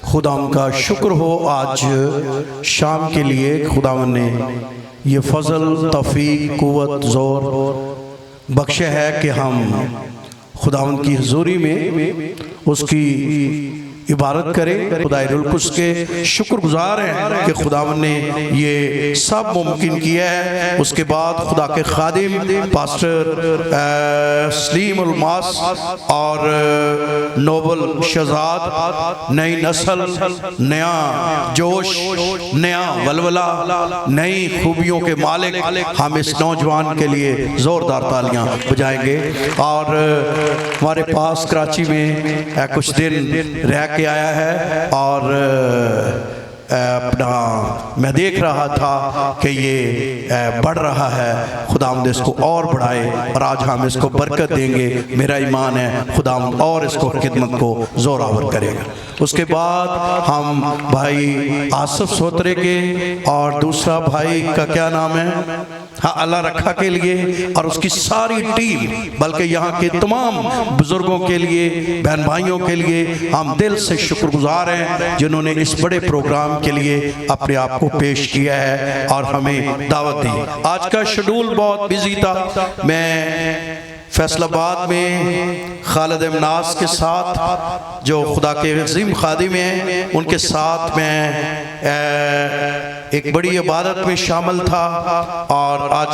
खुदाम का शुक्र हो आज शाम के लिए खुदावन ने ये फजल तौफीक कुव्वत ज़ोर बख्शे है कि हम खुदावन की हुजूरी में उसकी इबारत करें। खुदाइरुल कुद्स के शुक्रगुजार हैं कि खुदावन ने ये सब मुमकिन किया है। उसके बाद खुदा के खादिम पास्टर सलीम उल मास और नोबल शहजाद, नई नस्ल, नया जोश, नया वलवला, नई खूबियों के मालिक, हम इस नौजवान के लिए ज़ोरदार तालियां बजाएंगे। और हमारे पास कराची में कुछ दिन रह के आया है और अपना मैं देख रहा था कि ये बढ़ रहा है। खुदावंद इसको और बढ़ाए और आज हम इसको बरकत देंगे। मेरा ईमान है खुदावंद और इसको खिदमत को जोरावर करेगा। उसके बाद हम भाई आसिफ सोतरे के और दूसरा भाई का क्या नाम है, हाँ, अल्लाह रखा के लिए और उसकी सारी टीम, बल्कि यहाँ के तमाम बुजुर्गों के लिए, बहन भाइयों के लिए हम दिल से शुक्रगुजार हैं जिन्होंने इस बड़े प्रोग्राम के लिए अपने आप को पेश किया है और हमें दावत दी। आज का शेड्यूल बहुत बिजी था। मैं फैसलाबाद में खालिद इमनास के साथ जो खुदा के अज़ीम खादिम हैं उनके साथ मैं एक बड़ी इबादत में शामिल था और आज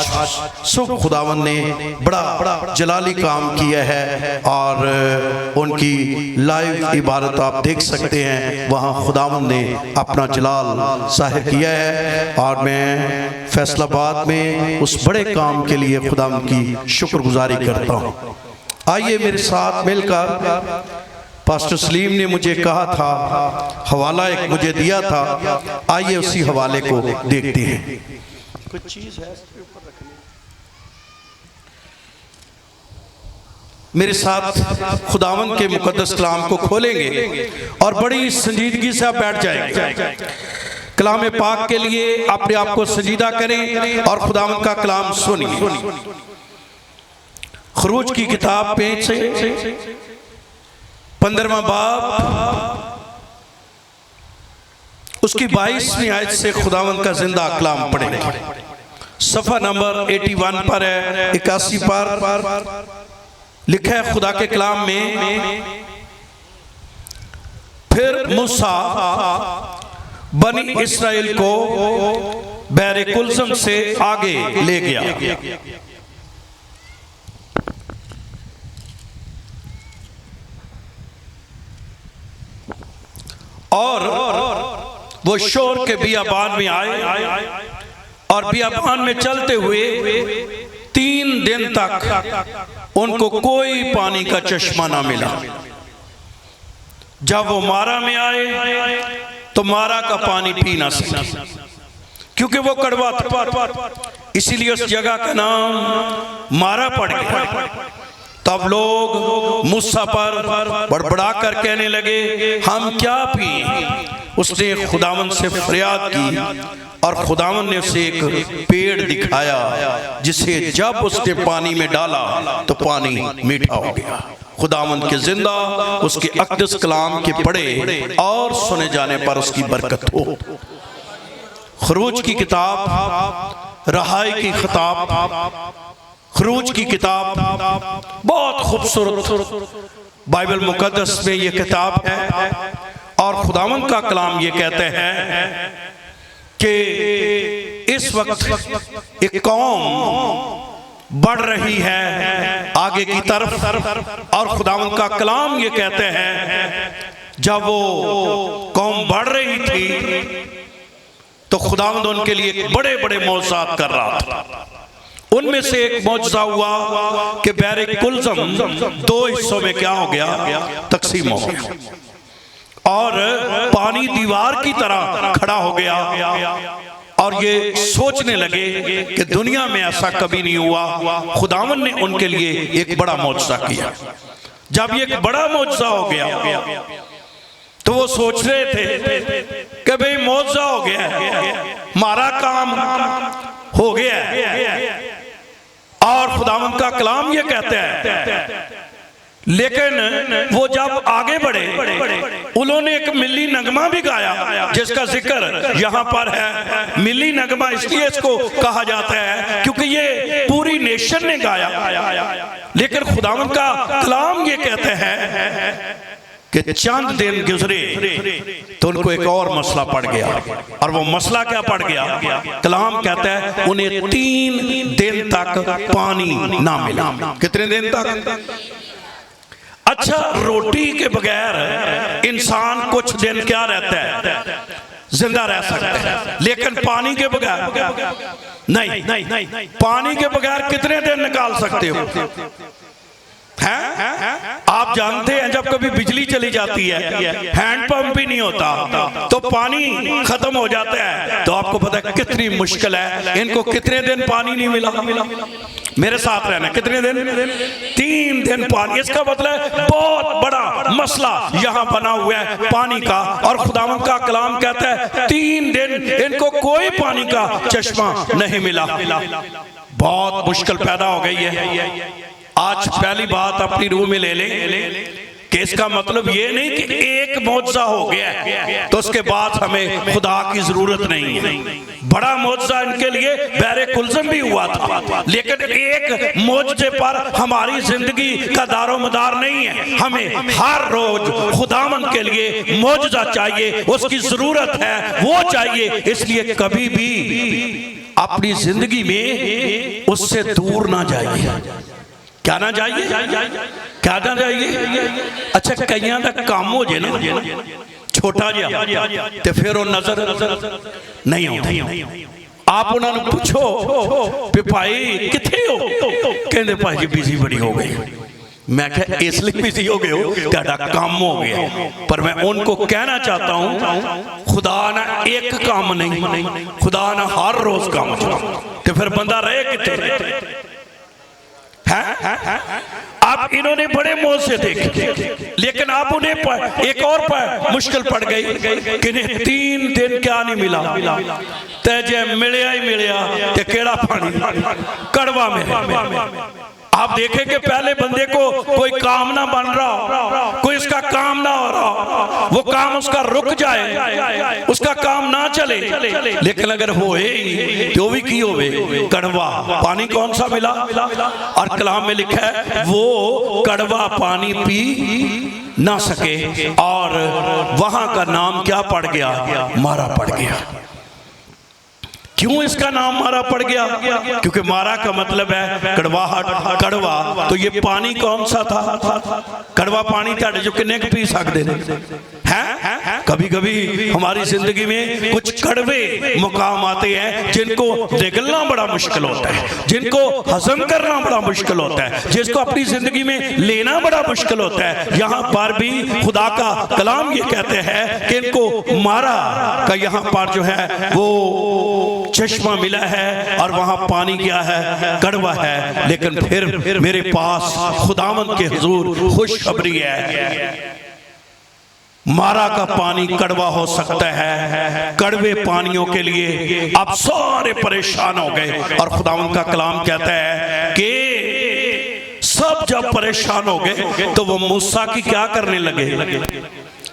सुबह खुदावन ने बड़ा जलाली काम किया है और उनकी लाइव इबादत आप देख सकते हैं। वहाँ खुदावन ने अपना जलाल ज़ाहिर किया है और मैं फैसलाबाद में उस बड़े काम के लिए खुदावन की शुक्रगुजारी करता हूँ। आइए मेरे साथ मिलकर, पास्टर सलीम ने मुझे कहा था, हवाला एक मुझे दिया था, आइए उसी हवाले को देखते हैं। कुछ चीज है इसके ऊपर रखने, मेरे साथ खुदावन के मुकद्दस कलाम को खोलेंगे और बड़ी संजीदगी से आप बैठ जाएंगे। कलाम पाक के लिए अपने आप को संजीदा करें और खुदावन का कलाम सुनिए। खरूज की किताब पे 15वां बाब उसकी 22वीं आयत से खुदावंद का जिंदा कलाम पढ़ेंगे। सफ़ा नंबर 81 पर है, 81 पर लिखा है खुदा के कलाम में, फिर मूसा बनी इस्राएल को बैरे कुलज़म से आगे ले गया और वो शोर के बियाबान में आए और बियाबान में चलते हुए 3 दिन तक उनको कोई पानी का चश्मा ना मिला। जब वो मारा में आए तो मारा का पानी पी ना सके क्योंकि वो कड़वा था, इसीलिए उस जगह का नाम मारा पड़ गया। तब लोग मूसा पर बड़बड़ा कर कहने लगे, हम क्या पिए? उसने खुदावन से फरियाद की और खुदावन ने उसे एक पेड़ दिखाया जिसे जब उसने पानी में डाला तो पानी मीठा हो गया। खुदावन के जिंदा उसके अक़दस कलाम के पढ़े और सुने जाने पर उसकी बरकत हो। खरूज की किताब, रहाई की खिताब, खरूज की किताब बहुत खूबसूरत बाइबल मुकद्दस में ये किताब है और खुदावंद का कलाम ये कहते हैं कि इस वक्त एक कौम बढ़ रही है आगे की तरफ और खुदावंद का कलाम ये कहते हैं जब वो कौम बढ़ रही थी तो खुदावंद उनके लिए बड़े बड़े मौज़ात कर रहा था। उनमें से एक मौजज़ा हुआ कि बैरे कुलज़म 2 हिस्सों में क्या हो गया, तकसीम हो गया और पानी दीवार की तरह खड़ा हो गया और ये सोचने लगे कि दुनिया में ऐसा कभी नहीं हुआ। खुदावन ने उनके लिए एक बड़ा मौजज़ा किया। जब ये एक बड़ा मौजज़ा हो गया तो वो सोच रहे थे कि भाई मौजज़ा हो गया, हमारा काम हो गया और खुदावंद का कलाम ये कहते हैं। लेकिन वो जब आगे बढ़े उन्होंने एक मिली नगमा भी गाया जिसका जिक्र यहाँ पर है। मिली नगमा इसलिए इसको कहा जाता है क्योंकि ये पूरी नेशन ने गाया। लेकिन खुदावंद का कलाम ये कहते हैं कि चंद दिन गुजरे तो उनको एक और मसला पड़ गया। और वो मसला क्या पड़ गया? कलाम कहता है उन्हें 3 दिन तक पानी ना मिला। कितने दिन तक? अच्छा, रोटी के बगैर इंसान कुछ दिन क्या रहता है? जिंदा रह सकता है, लेकिन पानी के बगैर नहीं। पानी के बगैर कितने दिन निकाल सकते हो? आप जानते हैं जब कभी बिजली चली जाती है, हैंडपंप भी नहीं होता तो पानी खत्म हो जाता है, तो आपको पता है कितनी मुश्किल है। इनको कितने दिन पानी नहीं मिला? मेरे साथ रहना, कितने दिन? 3 दिन पानी। इसका मतलब बहुत बड़ा मसला यहाँ बना हुआ है पानी का। और खुदावंद का कलाम कहता है 3 दिन इनको कोई पानी का चश्मा नहीं मिला। बहुत मुश्किल पैदा हो गई है। आज पहली बात अपनी रूह में ले लें कि इसका मतलब ये नहीं कि एक मौजज़ा हो गया तो उसके बाद हमें खुदा की जरूरत नहीं है। बड़ा मौजज़ा इनके लिए बहरे कुलज़म भी हुआ था, लेकिन एक मौजज़े पर हमारी जिंदगी का दारोमदार नहीं है। हमें हर रोज खुदावंद के लिए मौजज़ा चाहिए, उसकी जरूरत है, वो चाहिए। इसलिए कभी भी अपनी जिंदगी में उससे दूर ना जाइए। क्या ना जाइए? क्या ना जाइए? अच्छा, कईयां दा काम हो जाए ना छोटा जिहा ते फिर वो नजर नहीं आती। आप उन्होंने पूछो भी भाई किथे हो? कहते भाई जी बिजी बड़ी हो गई। मैं क्या इसलिए बिजी हो गए हो? तेरा काम हो गया। पर मैं उनको कहना चाहता हूं खुदा ना एक काम नहीं, खुदा ना हर रोज काम चला। तो फिर बंदा रहे कितने? आप इन्होंने बड़े मौज से देखे, लेकिन आप उन्हें एक और मुश्किल पड़ गई कि 3 दिन क्या नहीं मिला? ते मिलिया ही मिलिया ते केड़ा पानी? कड़वा में। आप देखें कि पहले बंदे को कोई काम ना बन रहा, कोई इसका काम ना हो रहा, वो काम उसका रुक जाए, उसका काम ना चले। लेकिन अगर होए तो भी की होवे कड़वा पानी। कौन सा मिला? और कलाम में लिखा है वो कड़वा पानी पी ना सके और वहां का नाम क्या पड़ गया? मारा पड़ गया। क्यों इसका नाम मारा पड़ गया? क्योंकि मारा का मतलब है कड़वाहट, कड़वा। तो ये पानी कौन सा था? कड़वा पानी था जो किन्ने पी सकते हैं। कभी कभी हमारी जिंदगी में कुछ कड़वे मुकाम आते हैं जिनको निगलना बड़ा मुश्किल होता है, जिनको हजम करना बड़ा मुश्किल होता है, जिसको अपनी जिंदगी में लेना बड़ा मुश्किल होता है। यहाँ पर भी खुदा का कलाम ये कहते हैं कि इनको मारा का यहाँ पर जो है वो चश्मा मिला है और वहां पानी क्या है? कड़वा है। लेकिन फिर मेरे पास खुदावंद के हुजूर खुशखबरी है, मारा का पानी कड़वा हो सकता है। कड़वे पानियों के लिए आप सारे परेशान हो गए। और खुदावंद का कलाम कहता है कि सब जब परेशान हो गए तो वो मूसा की क्या करने लगे?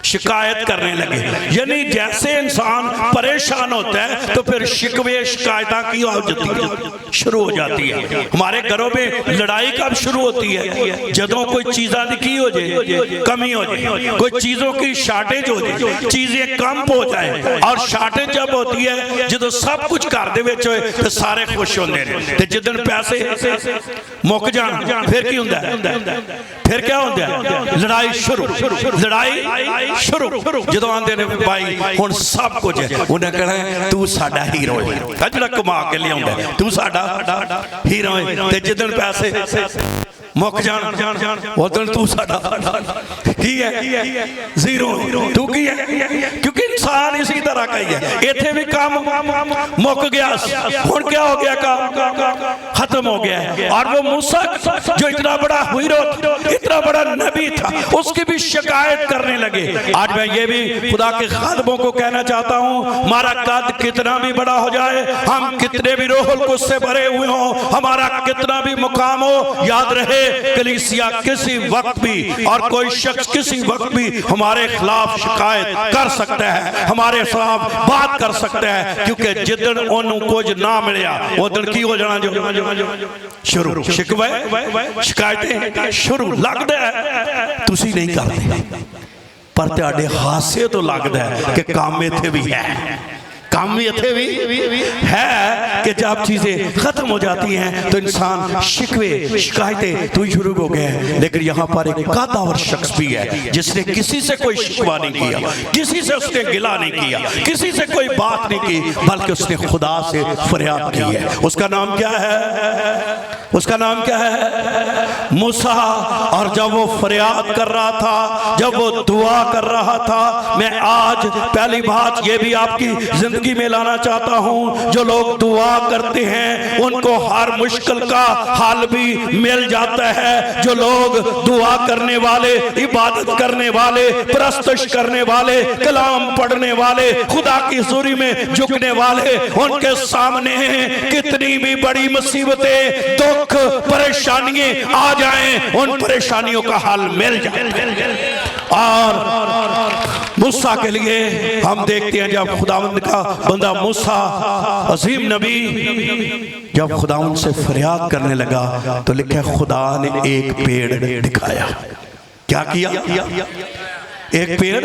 शिकायत करने लगे। यानी जैसे इंसान परेशान होता है तो फिर शिकवे शिकायत की शुरू हो जाती है। हमारे घरों में लड़ाई कब शुरू होती है? जदों कोई चीज़ा की हो जाए, कमी हो जाए, कोई चीज़ों की शार्टेज हो जाए, चीज़ें कम हो जाए। और शार्टेज जब होती है जो सब कुछ घर दे विच होए तो सारे खुश होंदे ने, ते जिदन पैसे मुक जान फिर की हुंदा है? फिर क्या होता है? लड़ाई शुरू। लड़ाई शुरू जो आते ने भाई हुण सब कुछ है, उन्हें कहना तू साडा हीरो है, जो कमा के लिया तू साडा हीरो है। ते जिदन पैसे मुक जान उदन तू साडा की है? जीरो। तू की है? क्योंकि इंसान इसी तरह का ही है। इथे भी काम मुक गया, हुण क्या हो गया, काम खत्म हो गया है। और वो मूसा जो इतना बड़ा हीरो, इतना बड़ा नबी था, उसकी भी शिकायत करने लगे। आज मैं ये भी खुदा के खादमों को कहना चाहता हूँ, हमारा कद कितना भी बड़ा हो जाए, हम कितने भी रूहुल कुद्स से भरे हुए हो, हमारा कितना भी मुकाम हो, याद रहे कलीसिया किसी वक्त भी और कोई शख्स किसी वक्त भी हमारे खिलाफ शिकायत कर सकता है, हमारे खिलाफ बात कर सकता है, क्योंकि जिदन ओनू कुछ ना मिलिया उदन की हो जाना जो शुरू शिकवे शिकायतें शुरू लगता है तुसी नहीं करते, पर तुहाडे हासे तो लगता है कि काम इत्थे भी है, काम इत्थे भी है कि जब चीजें खत्म हो जाती हैं तो इंसान शिकवे शिकायतें तो शुरू हो गए। लेकिन यहाँ पर एक कादावर शख्स भी है जिसने किसी से कोई शिकवा नहीं किया, किसी से उसने गिला नहीं किया, किसी से कोई बात नहीं की, बल्कि उसने खुदा से फरियाद की है। उसका नाम क्या है? उसका नाम क्या है? मूसा। और जब वो फरियाद कर रहा था, जब वो दुआ कर रहा था, मैं आज पहली बात ये भी आपकी जिंदगी में लाना चाहता हूं, जो लोग दुआ करते हैं उनको हर मुश्किल का हल भी मिल जाता है। जो लोग दुआ करने वाले, इबादत करने वाले, परस्तश करने वाले, कलाम पढ़ने वाले, खुदा की हुजूरी में झुकने वाले, उनके सामने कितनी भी बड़ी मुसीबतें, दुख, परेशानियां आ जाएं, उन परेशानियों का हल मिल जाए। और मूसा के लिए हम देखते हैं, जब खुदावंद का बंदा मूसा अजीम नबी जब खुदावंद से फरियाद करने लगा तो लिखा है खुदा ने एक पेड़ दिखाया। क्या किया? एक पेड़।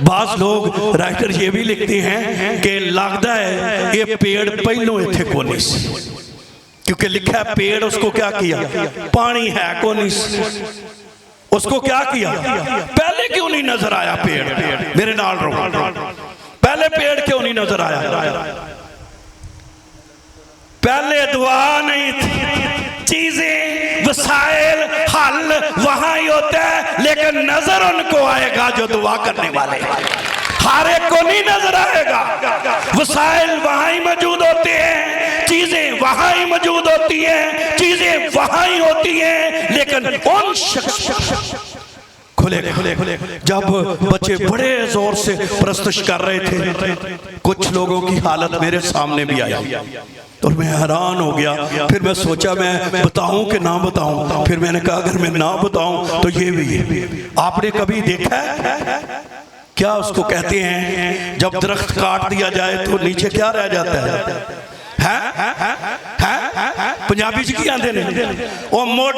बाज लोग राइटर ये भी लिखते हैं कि लगता है ये पेड़ पहलों इत्थे कोनी सी, क्योंकि लिखा है पेड़ उसको क्या किया, पानी है कोनी, उसको क्या किया, पहले क्यों नहीं नजर आया पेड़? मेरे नाल रहो, पहले पेड़ क्यों नहीं नजर आया? पहले दुआ नहीं थी, चीजें वसाइल हल वहां ही होता है, लेकिन नजर उनको आएगा जो दुआ करने वाले, हर एक को नहीं नजर आएगा। वसाइल वहां ही मौजूद होते हैं, चीजें वहां ही मौजूद होती हैं, चीजें वहां ही होती हैं, लेकिन उन शख्स खुले जब बच्चे बड़े जोर से प्रस्तुत कर रहे थे, कुछ लोगों की हालत मेरे सामने भी आई तो मैं हैरान हो गया। फिर मैं सोचा मैं बताऊं कि ना बताऊं, फिर मैंने कहा अगर मैं ना बताऊं तो ये भी है। आपने कभी देखा है क्या उसको कहते हैं जब दरख्त काट दिया जाए तो नीचे क्या रह जाता है? पंजाबी च की आंदे ने ओ मुड।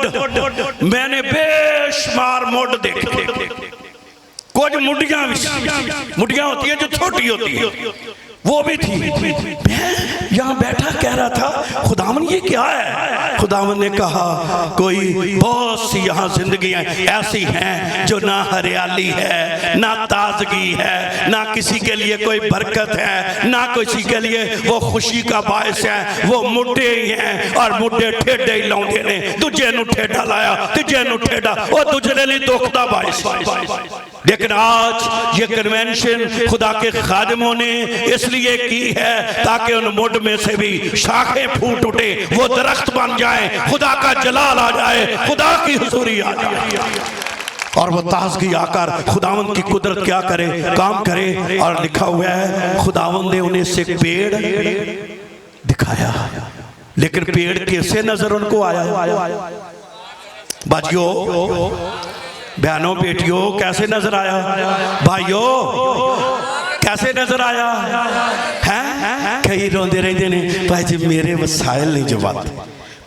मैंने बेशुमार मुड देखे, कुछ मुड्डियां होती है जो छोटी होती है, वो भी थी। मैं यहाँ बैठा कह रहा था खुदावन ये क्या है? खुदावन ने कहा कोई बहुत सी यहाँ जिंदगियां ऐसी हैं जो ना हरियाली है, ना ताजगी है, ना किसी के लिए कोई बरकत है, ना किसी के लिए वो खुशी का बायस है। वो मुड्डे ही हैं और मुड्डे ठेडे ही लाउंदे ने, दूजे नूं ठेडा लाया, तीजे नूं ठेडा, और दूसरे लिए दुख दा बायस। लेकिन आज ये कन्वेंशन खुदा के खादिमों ने इसलिए की है ताकि उन मुड में से भी शाखें फूट उठे, वो दरख्त बन जाए, खुदा का जलाल आ जाए, खुदा की हुजूरी आ जाए, और वो ताजगी आकर खुदावंद की कुदरत क्या करे, काम करे। और लिखा हुआ है खुदावंद ने उन्हें से पेड़ दिखाया, लेकिन पेड़ कैसे नजर उनको आया? बाजियो, बहनों, बेटियों, कैसे नजर आया? भाइयों, कैसे नजर आया? हैं कई रोंदे रहंदे ने भाई जी मेरे वसाइल नहीं जवाब,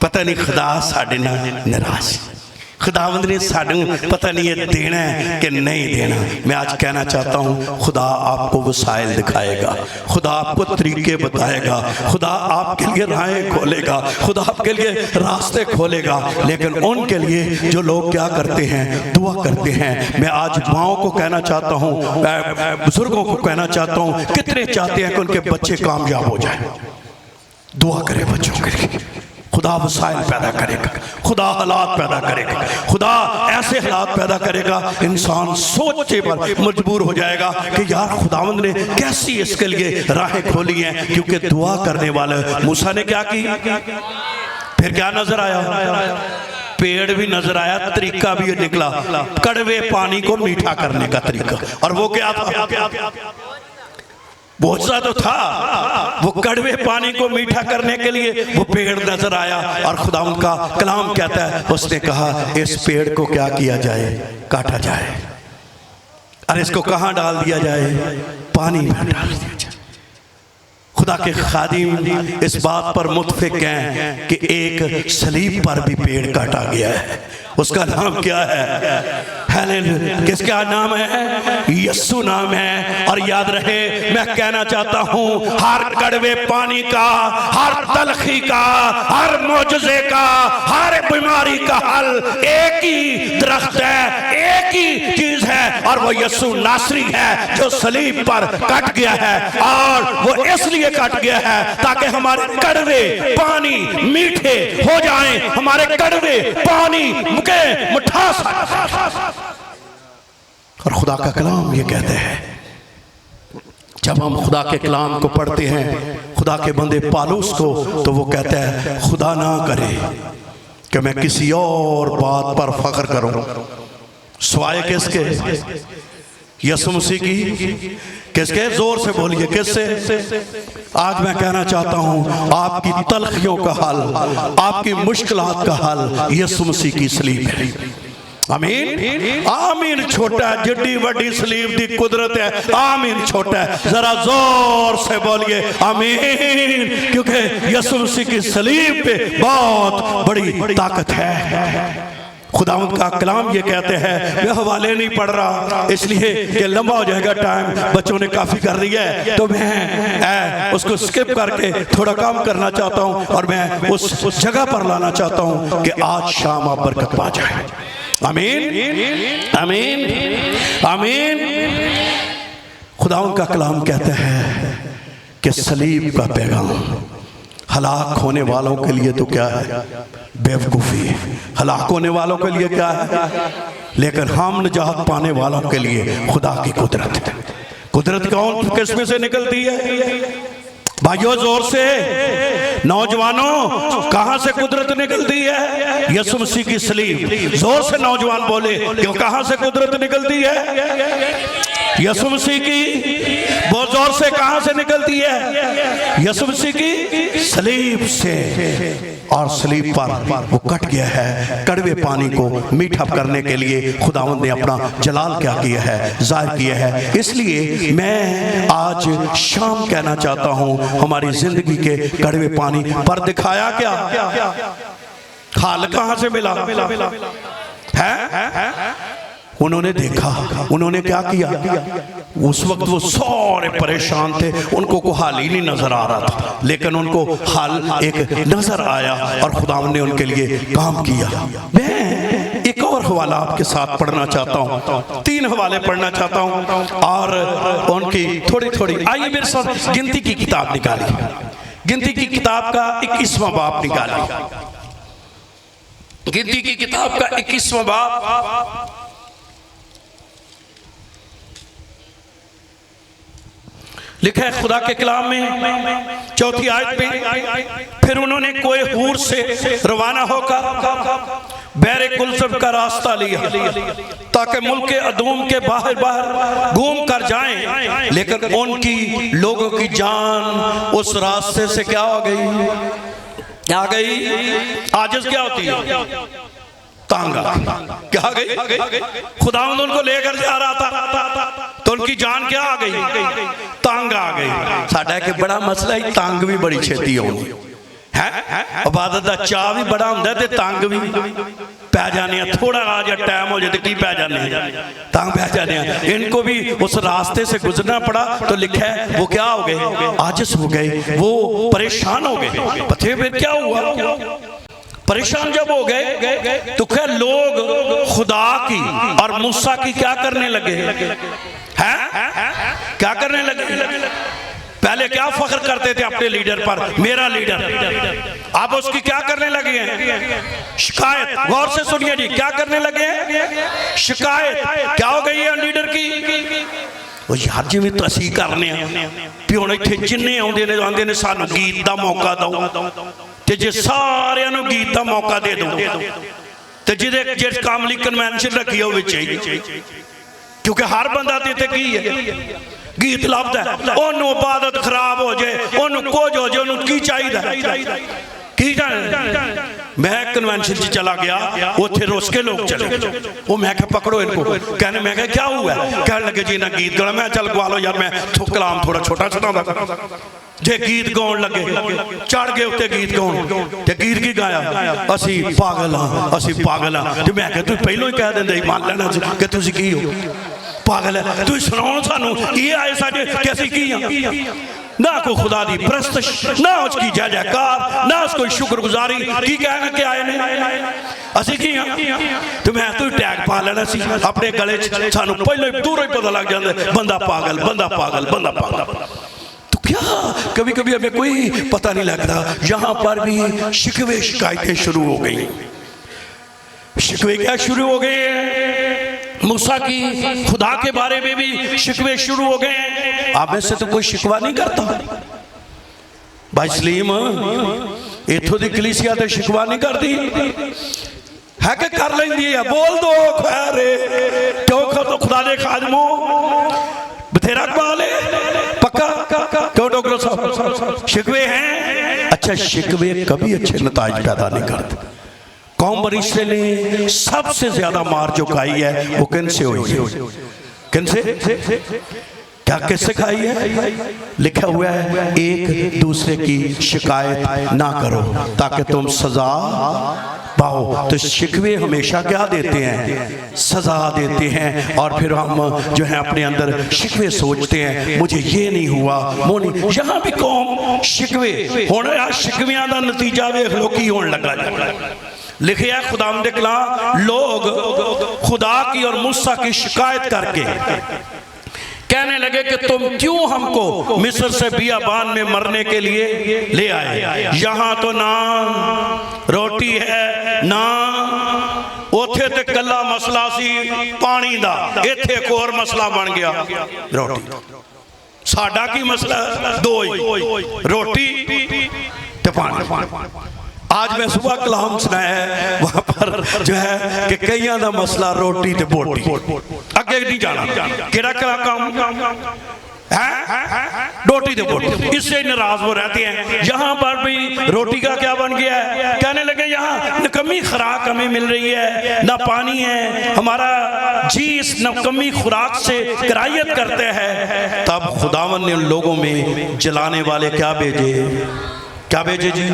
पता नहीं खुदा साडे नाल नाराज, खुदावंद ने सानू पता नहीं ये देना है कि नहीं देना। मैं आज कहना चाहता हूँ खुदा आपको वसाइल दिखाएगा, खुदा आपको तरीके बताएगा, खुदा आपके लिए राहें खोलेगा, खुदा आपके लिए रास्ते खोलेगा। लेकिन उनके लिए जो लोग क्या करते हैं, दुआ करते हैं। मैं आज माओं को कहना चाहता हूँ, बुजुर्गों को कहना चाहता हूँ, कितने चाहते हैं कि उनके बच्चे कामयाब हो जाए? दुआ करें बच्चों के लिए। खुदा वसाइल पैदा करेगा, खुदा हालात पैदा करेगा, खुदा ऐसे हालात पैदा करेगा इंसान सोचने पर मजबूर हो जाएगा कि यार खुदावंद ने कैसी इसके लिए राहें खोली हैं। क्योंकि दुआ करने वाले मूसा ने क्या की, फिर क्या नजर आया, पेड़ भी नजर आया, तरीका भी निकला, कड़वे पानी को मीठा करने का तरीका। और वो क्या था, बोझा तो था, वो कड़वे पानी को मीठा करने के लिए वो पेड़ नजर आया। और खुदा उनका कलाम कहता है, उसने कहा इस पेड़ को क्या किया जाए, काटा जाए, और इसको कहां डाल दिया जाए, पानी में डाल दिया जाए। खुदा के खादिम इस बात पर मुत्फिक हैं कि एक सलीब पर भी पेड़ काटा गया है, उसका नाम क्या है, हेलेन, किसका नाम है, यस्सु नाम है। और याद रहे, मैं कहना चाहता हूं हर कड़वे पानी का, हर तलखी का, हर मौजज़े का, हर बीमारी का हल एक ही दरख्त है, एक ही चीज है, और वो यस्सु नासरी है जो सलीब पर कट गया है। और वो इसलिए कट गया है ताकि हमारे कड़वे पानी मीठे हो जाएं, हमारे कड़वे पानी के मिठास। और खुदा का कलाम ये कहते हैं, जब हम खुदा के कलाम को पढ़ते हैं, खुदा के बंदे पालूस को, तो वो कहता है खुदा ना करे कि मैं किसी और बात पर फख्र करूं स्वाय किसके, यीशु मसीह की। किसके, जोर से बोलिए, किससे। आज मैं कहना चाहता हूं आपकी तलखियों का हल, आपकी मुश्किलात का हल यीशु मसीह की सलीब है। आमीन, आमीन। छोटा जिड्डी वड्डी सलीब दी कुदरत है, आमीन। छोटा है, जरा जोर से बोलिए आमीन, क्योंकि यीशु मसीह की सलीब पे बहुत बड़ी ताकत है। खुदावंद का कलाम ये कहते हैं, मैं हवाले नहीं पढ़ रहा इसलिए कि लंबा हो जाएगा टाइम, बच्चों ने काफी कर लिया है, तो मैं उसको स्किप करके थोड़ा काम करना चाहता हूं और मैं उस जगह पर लाना चाहता हूं कि आज शाम आप बरकत पा जाए। आमीन, आमीन, आमीन। खुदावंद का कलाम कहता है कि सलीब का पैगाम हलाक होने वालों के लिए तो क्या है, बेवकूफ़ी। हलाक होने वालों के लिए क्या है, लेकिन हम निजात पाने वालों के लिए खुदा की कुदरत। कुदरत कौन किसमें से निकलती है भाइयों, जोर से, नौजवानों, कहां से कुदरत निकलती है, यीशु मसीह की सलीब। जोर से नौजवान बोले, क्यों, कहां से कुदरत निकलती है, यीशु मसीह की। बहुत जोर से, कहां से निकलती है, यीशु मसीह की सलीब से। और सलीब पर वो कट गया है, कड़वे पानी को मीठा करने के लिए खुदावंद ने अपना जलाल क्या किया है, जाहिर किया है। इसलिए मैं आज शाम कहना चाहता हूं, हमारी जिंदगी के कड़वे पानी पर दिखाया क्या, हाल कहां से मिला है? उन्होंने देखा, उन्होंने क्या किया, उस वक्त वो सारे परेशान थे, उनको को हाल ही नहीं नजर आ रहा था, लेकिन उनको हाल एक नजर आया और खुदा ने उनके लिए काम किया। मैं एक और हवाला आपके साथ पढ़ना चाहता हूँ, 3 हवाले पढ़ना चाहता हूँ और उनकी थोड़ी थोड़ी, आइए मेरे साथ गिनती की किताब निकाली, गिनती की किताब का 21वां बाब निकाली, गिनती की किताब का 21वां बाब। लिखा है खुदा के कलाम में 4थी आयत में, फिर उन्होंने कोई हूर से रवाना होकर बैरे कुलसब का रास्ता लिया ताकि मुल्क अदूम के बाहर बाहर घूम कर जाएं, लेकिन उनकी लोगों की जान उस रास्ते से क्या हो गई, आ गई, आजिज़ क्या होती है, तांगा, क्या गई, खुदावंद उनको लेकर जा रहा था तो उनकी जान क्या आ गई, तांग आ गई। साडा के बड़ा मसला ही, तांग भी बड़ी छेती होनी है, इबादत का चाह भी बड़ा हुंदा ते तांग भी पै जाने, थोड़ा आज टाइम हो जाए तो की पै जाने, तांग पै जाने। इनको भी उस रास्ते से गुजरना पड़ा, तो लिखा है वो क्या हो गए, आजिज़ हो गए, वो परेशान हो गए। पता है फिर क्या हुआ, परेशान जब हो गए तो क्या लोग खुदा की और मूसा की क्या करने लगे, हैं क्या करने लगे, पहले पहले क्या फख्र करते थे अपने लीडर पर, मेरा लीडर। आप उसकी क्या करने लगे हैं? शिकायत। गौर से सुनिए जी, क्या करने लगे हैं? शिकायत। क्या हो गई है लीडर की? वो यार जिवें तो असीं करने भी हुण इत्थे जिन्ने आउंदे ने सानूं गीत दा मौका दो, ते जे सारिआं नूं गीत दा मौका दे दो ते जिस काम लई कन्वेंशन रखी हो विच ही, क्योंकि हर बंदा ते इत्थे की है गीत लभदा है। ओनू इबादत खराब हो जाए, ओनू कुछ हो जाए, ओनू की चाहिए की जाने। मैं कन्वेंशन च चला गया, उत्थे रोस के लोग चले, वो मैं क्या पकड़ो इनको, कहने मैं क्या क्या हुआ, कहने लगे जी ना गीत गाना। मैं चल गवा लो यार, मैं कलाम थोड़ा छोटा सुनादा। जे गीत गाउन लगे, चढ़ गए उत्ते गीत गाउन, ते गीत की गाया, असी पागल हाँ, असी पागल हाँ। तो मैं क्या तू पहलों ही कह देंदे मान लेना कि तुसी की हो, पागल है। तू सुनाओ सानू ये आए साडे कि असी की हां। ना कोई खुदा दी परस्तश, ना उसकी जय जयकार, ना उसको शुक्रगुजारी, की कहना कि आए ने असी की हां। तो मैं तू टैग पा लेना सी अपने गले च, सानू पहले दूरों ही पता लग जाता बंदा पागल, बंदा पागल, बंदा पागल। तो क्या कभी कभी हमें कोई पता नहीं लगता, यहाँ पर भी शिकवे शिकायतें शुरू हो गई। शिकवे क्या शुरू हो गए? मूसा की खुदा के बारे में भी शिकवे शुरू हो गए। आप में से तो कोई शिकवा नहीं करता भाई सलीम, इथों की कलीसिया तो शिकवा नहीं करती है कि कर लेंदी है? बोल दो खैर क्यों कर तो खुदा दे खादमो बथेरा कमाल है, पक्का क्यों डॉक्टर साहब शिकवे हैं? अच्छा, शिकवे कभी अच्छे नताज पैदा नहीं करते। कौम बनी इसराइल ने सबसे ज्यादा मार जो खाई है वो किन से हुई है? किन से? क्या किससे खाई है? लिखा हुआ है एक दूसरे की शिकायत ना करो ताकि तुम सजा पाओ। तो शिकवे हमेशा क्या देते हैं? सजा देते हैं। और फिर हम जो है अपने अंदर शिकवे सोचते हैं, मुझे ये नहीं हुआ वो नहीं। यहाँ भी कौम शिकवे होने, शिकवियां का नतीजा वेख लो की होने लगा। लिखे है खुदावंद कलाम, लोग खुदा की और मूसा की शिकायत करके कहने लगे कि तुम क्यों हमको मिस्र से बियाबान में मरने के लिए ले आए? यहाँ तो ना रोटी है ना, उथे ते कला मसला सी पानी दा, इथे एक और मसला बन गया रोटी। साडा की मसला दो ही, रोटी ते पानी। आज मैं सुबह कलाम सुनाया है, वहां पर जो है कि कईयां दा मसला रोटी ते बोटी, अगे नहीं जाना। केड़ा केड़ा काम है? रोटी ते बोटी, इससे नाराज वो रहते हैं। यहाँ पर भी रोटी का क्या बन गया है? कहने लगे यहाँ नकमी खुराक हमें मिल रही है, ना पानी है, हमारा जी इस नकमी खुराक से किरायत करते हैं। तब खुदावन ने उन लोगों में जलाने वाले क्या भेजे? क्या भेजे जी?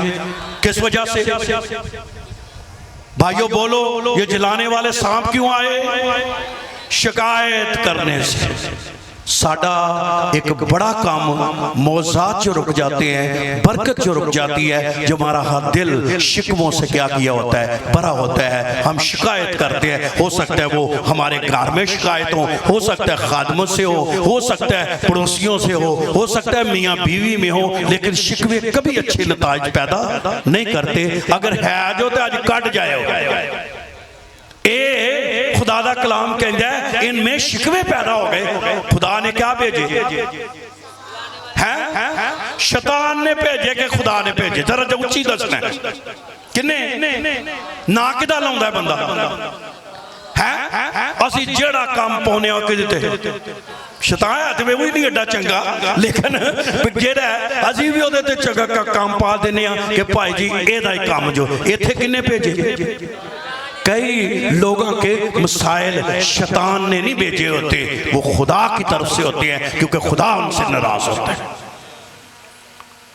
किस वजह से? भाइयों बोलो, ये जलाने वाले सांप क्यों आए? शिकायत करने से। साडा एक बड़ा काम मौजात जो रुक जाते हैं, बरकत जो रुक जाती है, जो हमारा हर दिल शिकवों से क्या किया होता है? भरा होता है। हम शिकायत करते हैं, हो सकता है वो हमारे घर में शिकायत हो सकता है खादमों से हो सकता है पड़ोसियों से हो सकता है मियाँ बीवी में हो, लेकिन शिकवे कभी अच्छे नताज पैदा नहीं करते। अगर है जो तो आज कट जाए। ए खुदा दा कलाम कहता है इनमें शिकवे पैदा हो गए। खुदा ने क्या भेजे? हैं? शैतान ने भेजे कि खुदा ने भेजे? जरा जो उच्ची दसना है किन्ने ना किदा लाउंदा है बंदा है? असी जेड़ा काम पाउने हो कि शैतान हाथ में भी नहीं एडा चंगा, लेकिन जेड़ा असी भी ओदे ते चंगा काम पा देने कि भाई जी एदा ही काम जो इत्थे किन्ने भेजे? कई लोगों के मसाइल शैतान ने नहीं भेजे होते, वो खुदा की तरफ से होते हैं, क्योंकि खुदा उनसे नाराज होता है।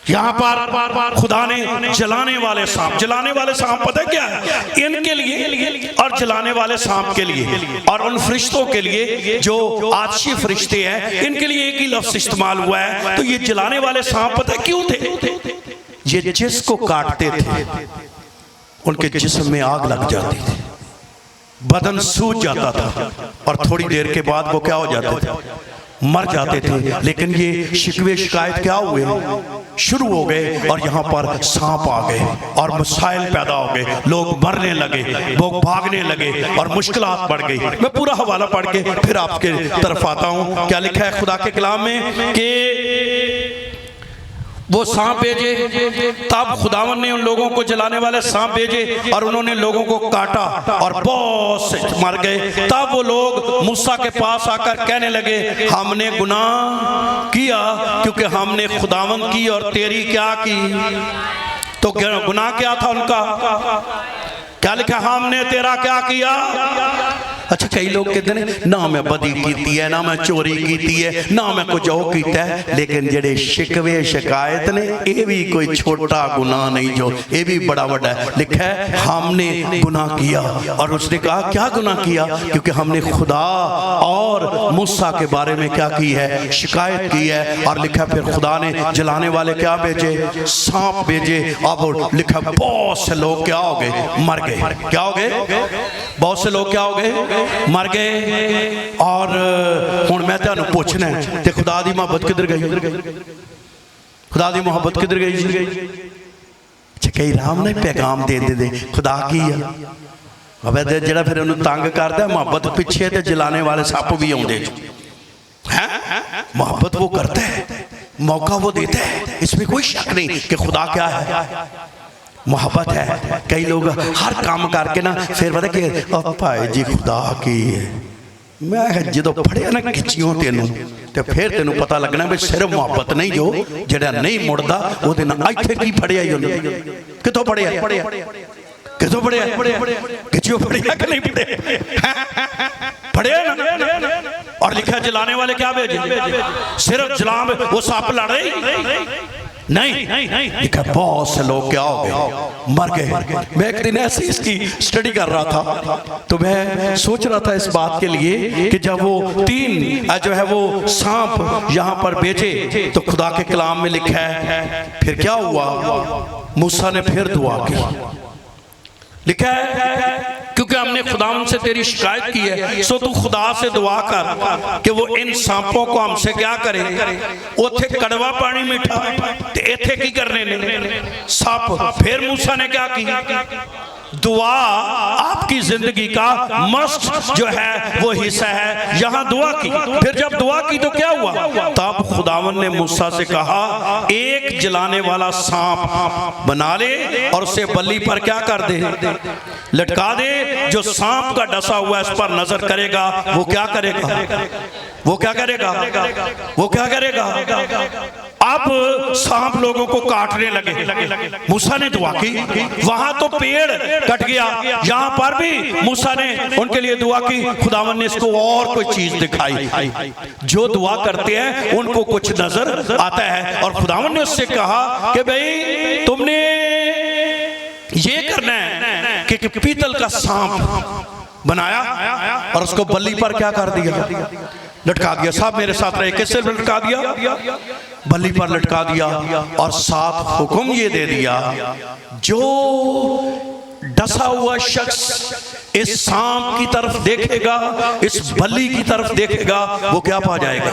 यहाँ पर खुदा ने जलाने वाले सांप पता है क्या है? इनके लिए और जलाने वाले सांप के लिए और उन फरिश्तों के लिए जो आदशी फरिश्ते हैं, इनके लिए एक ही लफ्ज इस्तेमाल हुआ है। तो ये जलाने वाले सांप पता है क्यों थे? ये जिसको काटते थे उनके जिस्म में आग लग जाती थी, बदन सूज जाता था और थोड़ी देर के बाद वो क्या हो जाते थे? मर जाते थे। लेकिन ये शिकवे शिकायत क्या हुए, शुरू हो गए और यहाँ पर सांप आ गए और मसाइल पैदा हो गए, लोग मरने लगे, लोग भागने लगे और मुश्किलात बढ़ गई। मैं पूरा हवाला पढ़ के फिर आपके तरफ आता हूँ। क्या लिखा है खुदा के कलाम में कि वो सांप भेजे, तब खुदावन ने उन लोगों को जलाने वाले सांप भेजे और उन्होंने लोगों को काटा और बहुत से मर गए। तब वो लोग मूसा के पास आकर कहने लगे, हमने गुनाह किया क्योंकि हमने खुदावन की और तेरी क्या की। तो गुनाह क्या था उनका, क्या लिखा, हमने तेरा क्या किया। अच्छा, कई लोग कहते हैं ना मैं बदी की है, ना मैं चोरी की है, ना मैं कुछ और किया है, लेकिन जेडे शिकवे शिकायत ने ये भी कोई छोटा गुनाह नहीं, जो ये भी बड़ा बड़ा है। लिखा है हमने गुनाह किया, और उसने कहा क्या गुनाह किया, क्योंकि हमने खुदा और मूसा के बारे में क्या की है, शिकायत की है। और लिखा फिर खुदा ने जलाने वाले क्या भेजे, सांप भेजे। अब लिखा बहुत से लोग क्या हो गए, मर गए। क्या हो गए, बहुत से लोग क्या हो गए, मर गए। और हुण मैं तुहानू पूछना है ते खुदा दी मोहब्बत किधर गई, खुदा दी मोहब्बत किधर गई। अच्छा, कई राम ने पैगाम दे दे खुदा की है, जेड़ा फिर उन्हें तंग करता मोहब्बत पिछे ते जलाने वाले सप भी आउंदे हैं। मोहब्बत वो करता है, मौका वो देता है, इसमें कोई शक नहीं कि खुदा क्या है, मोहब्बत है। कई लोग हर काम करके ना फिर पता कि भाई जी खुदा की है, मैं जो फड़िया ना खिचियों तेनों ते फिर तेन पता लगना भी सिर्फ मोहब्बत नहीं, जो जड़ा नहीं मुड़दा वो इत्थे की फड़िया ही होंदा, कितों फड़िया, कितों फड़िया, खिचियों फड़िया कि नहीं फड़िया ना। और लिखा जलाने वाले क्या भेजे, सिर्फ जलाम, वो सांप लड़े नहीं। लिखा बहुत से लोग क्या हो गए, मर गए। मैं एक दिन ऐसे इसकी स्टडी कर रहा था, तो मैं सोच रहा था इस बात के लिए कि जब वो तीन जो है वो सांप यहाँ पर भेजे, तो खुदा के कलाम में लिखा है फिर क्या हुआ, मूसा ने फिर दुआ की। लिखा है क्योंकि हमने खुदावन से तेरी शिकायत की है, सो तू खुदा से दुआ कर कि वो इन सांपों को हमसे क्या करे। उथे कड़वा पानी मीठा, ते इथे की करने ने सांप। फिर मूसा ने क्या की, दुआ आपकी जिंदगी का मस्त जो है वो हिस्सा है, यहाँ दुआ की। फिर जब दुआ की तो क्या हुआ, तब खुदावन ने मूसा से कहा एक जलाने वाला सांप बना ले और उसे बल्ली पर क्या कर दे, लटका दे। जो सांप का डसा हुआ इस पर नजर करेगा वो क्या करेगा, वो क्या करेगा, वो क्या करेगा। अब सांप लोगों को काटने लगे। मूसा ने दुआ की, वहां तो पेड़ कट गया, यहाँ पर भी मूसा ने उनके लिए दुआ की। खुदावन ने इसको और कोई चीज दिखाई। जो दुआ करते हैं उनको कुछ नजर आता है, और खुदावन ने उससे कहा कि भाई तुमने ये करना है कि पीतल का सांप बनाया और उसको बल्ली पर क्या कर दिया, लटका दिया। साहब मेरे साथ रहे, कैसे लटका दिया, बल्ली पर लटका दिया। और साथ हुक्म ये दे दिया, जो डसा हुआ शख्स इस सांप की तरफ देखेगा, इस बल्ली की तरफ देखेगा, वो क्या पा जाएगा।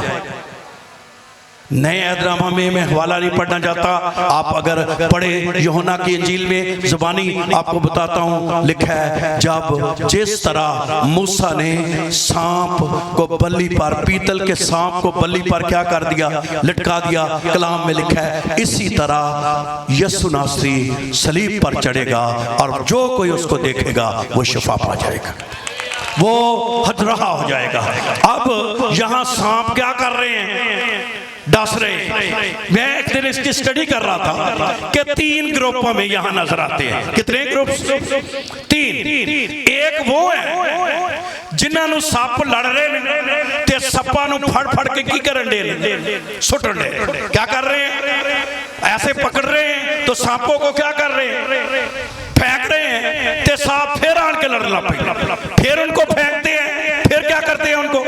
नए अहदनामा में मैं हवाला नहीं पढ़ना चाहता, आप अगर पढ़े यूहन्ना की इंजील में जुबानी आपको बताता हूँ। लिखा है जब जिस तरह मूसा ने सांप को बल्ली पर, पीतल के सांप को बल्ली पर क्या कर दिया, लटका दिया, कलाम में लिखा है इसी तरह यीशु नासरी सलीब पर चढ़ेगा और जो कोई उसको देखेगा वो शिफा पा जाएगा, वो हजरहा हो जाएगा। अब यहाँ सांप क्या कर रहे हैं, डस रहे। मैं एक दिन इसकी स्टडी कर रहा था कि 3 ग्रुपों में यहां नजर आते हैं। कितने ग्रुप, 3। एक वो है जिन्होंने सप लड़ रहे ते सप्पा नु फड़ फड़ के की करन दे, सुटन दे। क्या कर रहे हैं, ऐसे पकड़ रहे हैं तो सांपों को क्या कर रहे हैं, फेंक रहे हैं, ते सांप फिर आन के लड़ना पड़ेगा, फिर उनको फेंकते हैं, फिर क्या करते हैं उनको,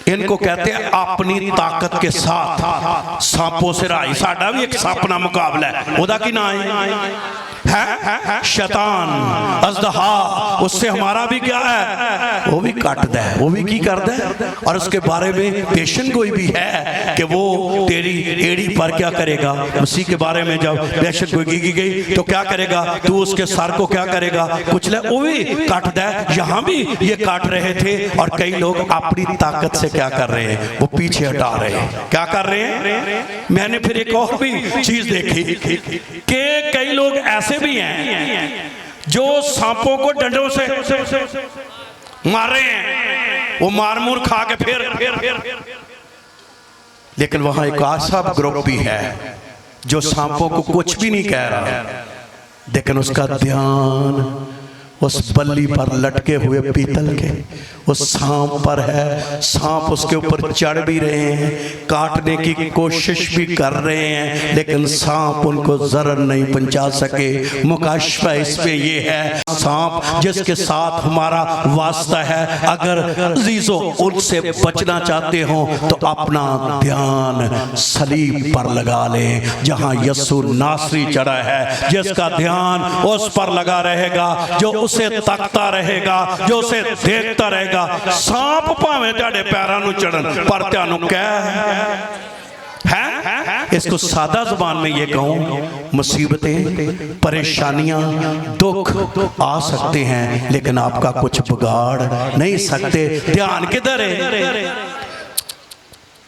इनको कहते हैं अपनी ताकत के साथ सांपों से राई। साडा भी एक सांप ना मुकाबला है, ओदा की ना है शैतान अज़दहा, उससे हमारा भी क्या है, वो भी काटदा है, वो भी की करदा है। और उसके बारे में पेशन कोई भी है कि वो तेरी एड़ी पर क्या करेगा। मसीह के बारे में जब पेशन कोई की गई तो क्या करेगा, तू उसके सर को क्या करेगा, कुचले, वो भी काटदा है। यहाँ भी ये काट रहे थे और कई लोग अपनी ताकत से क्या कर रहे हैं, वो पीछे हटा रहे हैं। क्या कर रहे हैं? मैंने फिर एक और भी चीज देखी कि कई लोग ऐसे भी हैं जो सांपों को डंडों से मार रहे हैं, वो मार मूर खा के फिर लेकिन वहां एक ऐसा ग्रुप भी है जो सांपों को कुछ भी नहीं कह रहा, लेकिन उसका ध्यान उस बल्ली पर लटके हुए पीतल के उस सांप पर है। सांप उसके ऊपर चढ़ भी रहे हैं, काटने की कोशिश भी कर रहे हैं, लेकिन सांप उनको जरर नहीं पहुंचा सके। मुकाशफा इसमें ये है, सांप जिसके साथ हमारा वास्ता है, अगर अजीजों उनसे बचना चाहते हो तो अपना ध्यान सलीब पर लगा लें, जहां यस्सु नासरी चढ़ा है। जिसका ध्यान उस पर लगा रहेगा, जो उसे तकता रहेगा, जो उसे देखता रहेगा, सांप भावें तेरे पैरों नूं चढ़न पर तुहानूं है। इसको सादा जुबान में ये कहूं, मुसीबतें, परेशानियां, दुख आ सकते हैं, लेकिन आपका कुछ बिगाड़ नहीं सकते। ध्यान किधर है?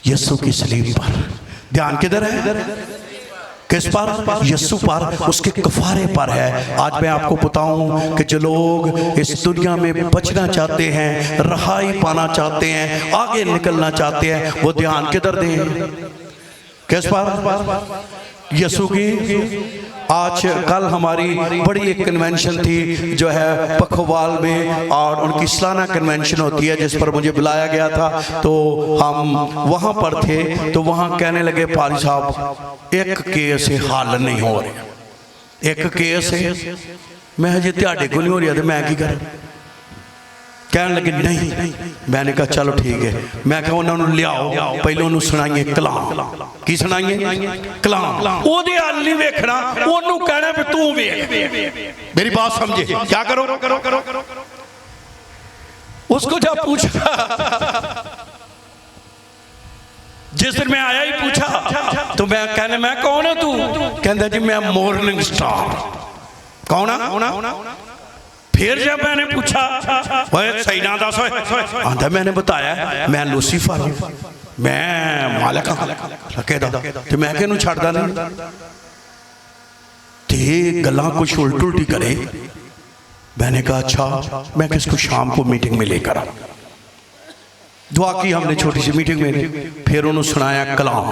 यीशु की सलीब पर। ध्यान किधर है? किस पर? यीशु पर, उसके कफारे पर है। आज मैं आपको बताऊं कि जो लोग इस दुनिया में बचना चाहते हैं, रहाई पाना चाहते हैं, आगे निकलना चाहते हैं, वो ध्यान किधर दें? किस पर? यीशु की। आज कल हमारी बड़ी एक कन्वेंशन थी जो है पखवाल में, और उनकी सालाना कन्वेंशन होती है जिस पर मुझे बुलाया गया था। तो हम वहाँ पर थे, तो वहाँ कहने लगे पाली साहब एक केस से हल नहीं हो रहा, एक केस है, मैं जी ध्याड़े को नहीं हो रहा, तो मैं की करूं? कहने लगे नहीं। मैंने कहा चलो ठीक है। मैं कहा उन्होंने लियाओ, पहले उन्होंने सुनाइए कलाम। की सुनाइए? कलाम। ओदे हल नहीं वेखना, ओनू कहना भी तू वेख। मेरी बात समझे? क्या करो? उसको जब पूछा, जिस दिन मैं आया ही पूछा, तो मैं कहने मैं कौन है तू? कहता जी मैं मॉर्निंग स्टार। कौन है? फिर जब मैंने पूछा सही ना दस, आंदा मैंने बताया मैं लूसीफर हूं, मैं मालिक तो मैं कहनू छड़दा नहीं, ते गल्लां कुछ उल्ट उल्टी करे। मैंने कहा अच्छा, मैं किसको शाम को मीटिंग में लेकर आ। दुआ की हमने छोटी सी मीटिंग में, फिर उन्होंने सुनाया कलाम।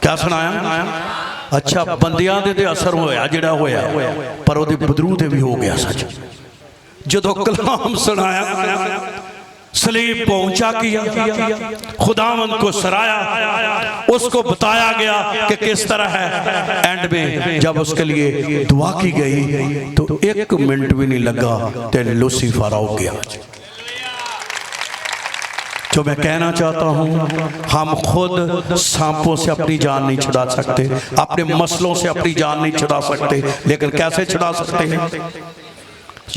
क्या सुनाया? अच्छा बंदियां दे असर होया जिहड़ा होया, पर ओहदे बदरू ते भी हो गया सच। जो कलाम सुनाया, सलीब को ऊंचा किया, खुदावंद को सराया, उसको बताया गया कि किस तरह है। एंड में जब उसके लिए दुआ की गई तो एक मिनट भी नहीं लगा ते लूसीफर हो गया। जो मैं कहना चाहता हूं, हम खुद सांपों से अपनी जान नहीं छुड़ा सकते, अपने मसलों से अपनी जान नहीं छुड़ा सकते, लेकिन कैसे छुड़ा सकते हैं?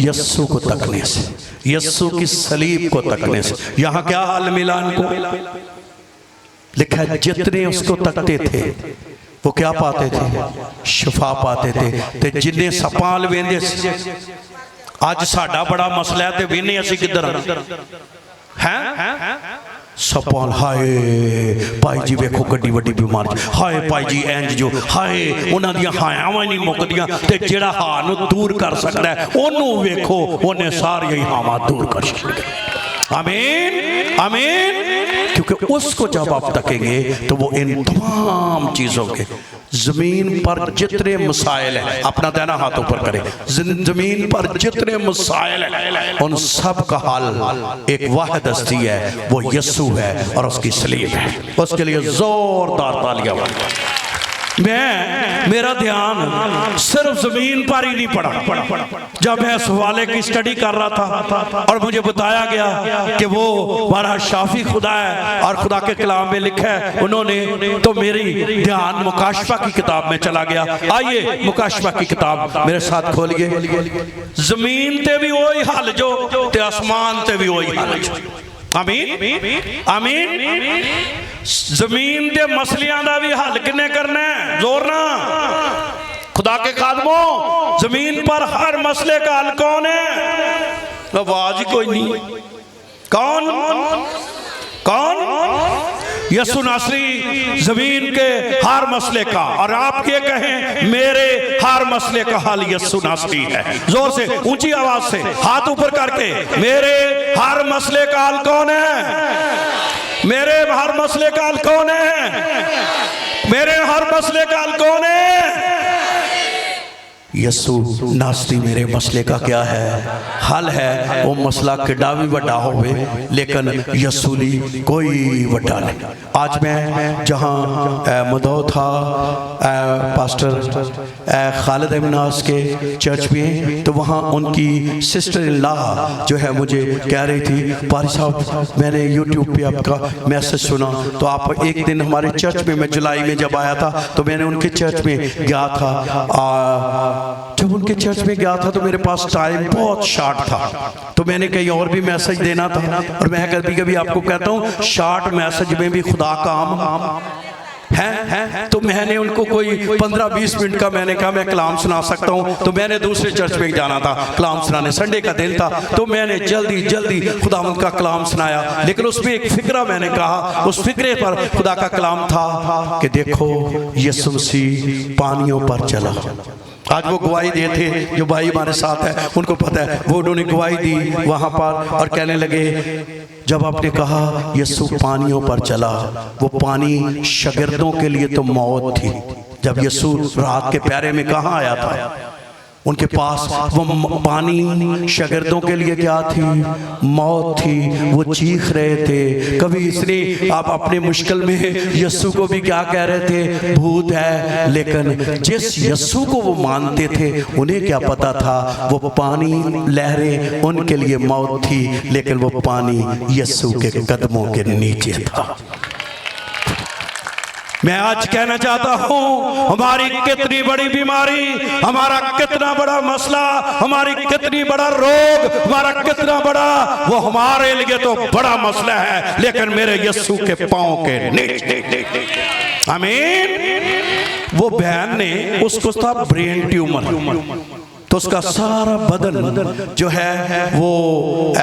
यस्सु को तकने से, यस्सु की सलीब को तकने से। यहाँ क्या हाल मिला इनको? लिखा है जितने उसको तकते थे वो क्या पाते थे? शिफा पाते थे। ते जिन्ने सपाल वेंदे, आज साडा बड़ा मसला है, ते वेने असी किधर हैं? सपाल, हाय भाई जी वेखो कड्डी वड्डी बीमारी, हाय भाई जी इंज जो, हाय उन्हां दियां हायावां नहीं मुकदियां, ते जेड़ा हां नूं दूर कर सकदा है ओनू वेखो, ओने सारी हावां दूर कर छड्डियां। आमीन आमीन। क्योंकि उसको जब आप तकेंगे तो वो इन तमाम चीजों के, जमीन पर जितने मसाइल हैं, अपना दाहिना हाथ ऊपर करें, जमीन पर जितने मसाइल हैं उन सब का हल एक वाहिद हस्ती है, वो यस्सु है और उसकी सलीब है। उसके लिए जोरदार तालियां। मेरा ध्यान सिर्फ जमीन पर ही नहीं पड़ा। जब मैं इस हवाले की स्टडी कर रहा था और मुझे बताया गया कि वो हमारा शाफी खुदा है और खुदा के कलाम में लिखा है उन्होंने, तो मेरी ध्यान मुकाशफा की किताब में चला गया। आइए मुकाशफा की किताब मेरे साथ खोलिए। जमीन ते भी वही हाल जो ते आसमान ते भी वही हाल जो। आमीन आमीन। जमीन के मसलियां का भी हल किन्ने करना है? जोर ना खुदा के खादमों, जमीन पर हर मसले का हल कौन है? आवाज ही कोई नहीं। कौन कौन? यसु नासरी जमीन के हर मसले का, और आप ये कहें मेरे हर मसले का हल यसु नासरी है। जोर से ऊंची आवाज से हाथ ऊपर करके, मेरे हर मसले का हल कौन है? मेरे हर मसले का हल कौन है? मेरे हर मसले का हल कौन है? यसु नासरी मेरे मसले का क्या है? हल है। वो मसला किड्डा भी बड़ा होवे लेकिन यसुली कोई बड़ा नहीं। आज मैं जहाँ मदौ था पास्टर खालिद अमनास के चर्च में, तो वहाँ उनकी सिस्टर इन लॉ जो है मुझे कह रही थी, पारी साहब मैंने यूट्यूब पे आपका मैसेज सुना, तो आप एक दिन हमारे चर्च में, मैं जुलाई में जब आया था तो मैंने उनके चर्च में गया था। जब उनके चर्च में गया था तो मेरे पास टाइम बहुत शॉर्ट था, तो मैंने कहीं और भी मैसेज देना था। और मैं कभी कभी आपको कहता हूँ शॉर्ट मैसेज में भी खुदा का आम है। तो मैंने उनको कोई 15-20 मिनट का मैंने कहा मैं कलाम सुना सकता हूँ। तो मैंने दूसरे चर्च में जाना था कलाम सुनाने, संडे का दिन था, तो मैंने जल्दी खुदावंद का कलाम सुनाया। लेकिन उसमें एक फिक्रा मैंने कहा, उस फिक्रे पर खुदा का कलाम था कि देखो यीशु मसीह पानियों पर चला। आज वो गवाही दे थे, जो भाई हमारे साथ है उनको पता है, वो उन्होंने गवाही दी वहाँ पर और कहने लगे जब आपने कहा यीशु पानियों पर चला, वो पानी शागिर्दों के लिए तो मौत थी। जब यीशु रात के प्यारे में कहाँ आया था, उनके पास वो पानी शागिर्दों के लिए क्या थी? मौत थी। वो चीख रहे थे। कभी इसने आप अपने मुश्किल में यीशु को भी क्या कह रहे थे? भूत है। लेकिन जिस यीशु को वो मानते थे उन्हें क्या पता था वो पानी लहरें उनके लिए मौत थी, लेकिन वो पानी यीशु के कदमों के नीचे था। मैं आज कहना चाहता हूं हमारी कितनी बड़ी बीमारी, हमारा कितना बड़ा मसला, हमारी कितनी बड़ा रोग, हमारा कितना बड़ा, वो हमारे लिए तो बड़ा मसला है, लेकिन मेरे यीशु के पांव के नीचे। आमीन। वो बहन ने, उसको था ब्रेन ट्यूमर, तो उसका सारा बदन जो है वो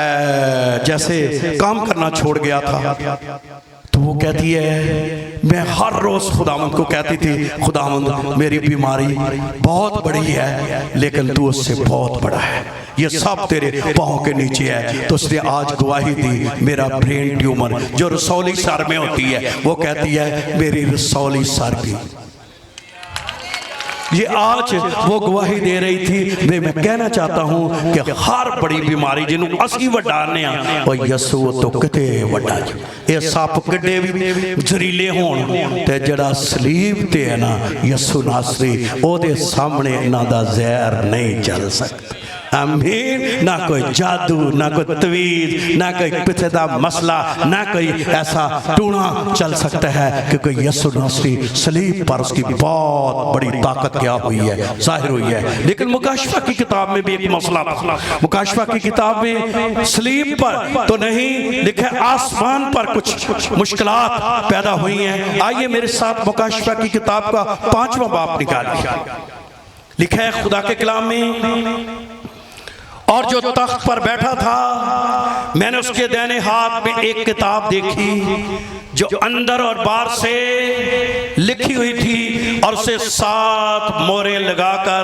जैसे काम करना छोड़ गया था। तो वो कहती है मैं हर रोज खुदावंद को कहती थी, खुदावंद मेरी बीमारी बहुत बड़ी है लेकिन तू उससे बहुत बड़ा है, ये सब तेरे पाँव के नीचे है। तो उसने आज गवाही दी, मेरा ब्रेन ट्यूमर जो रसौली सर में होती है, वो कहती है मेरी रसौली सर भी। ये आज वो गवाही दे रही थी। मैं कहना चाहता हूं कि हर बड़ी बीमारी जिन्होंने असी वडाने और यीशु तो किते वड्डा, ये सप किड्डे भी जरीले होण ते जड़ा सलीब ते है ना यीशु नासरी, ओदे सामने इन्हां दा जहर नहीं चल सकता। आमीन। ना कोई जादू, ना कोई तवीज, ना कोई पिछे दा मसला, ना कोई ऐसा टूणा चल सकता है, क्योंकि यीशु नासरी सलीब पर उसकी बहुत बड़ी ताकत क्या हुई है, जाहिर हुई है। लेकिन मुकाशफा की किताब में भी एक मसला था। मुकाशफा की किताब में सलीब पर तो नहीं लिखा, आसमान पर कुछ मुश्किलात पैदा हुई हैं। आइए मेरे साथ मुकाशफा की किताब का 5वां बाब निकालिए। लिखा है खुदा के कलाम में, और जो तख्त पर बैठा था मैंने उसके दाहिने हाथ में एक किताब देखी जो अंदर और बाहर से लिखी हुई थी और उसे 7 मोहरें लगाकर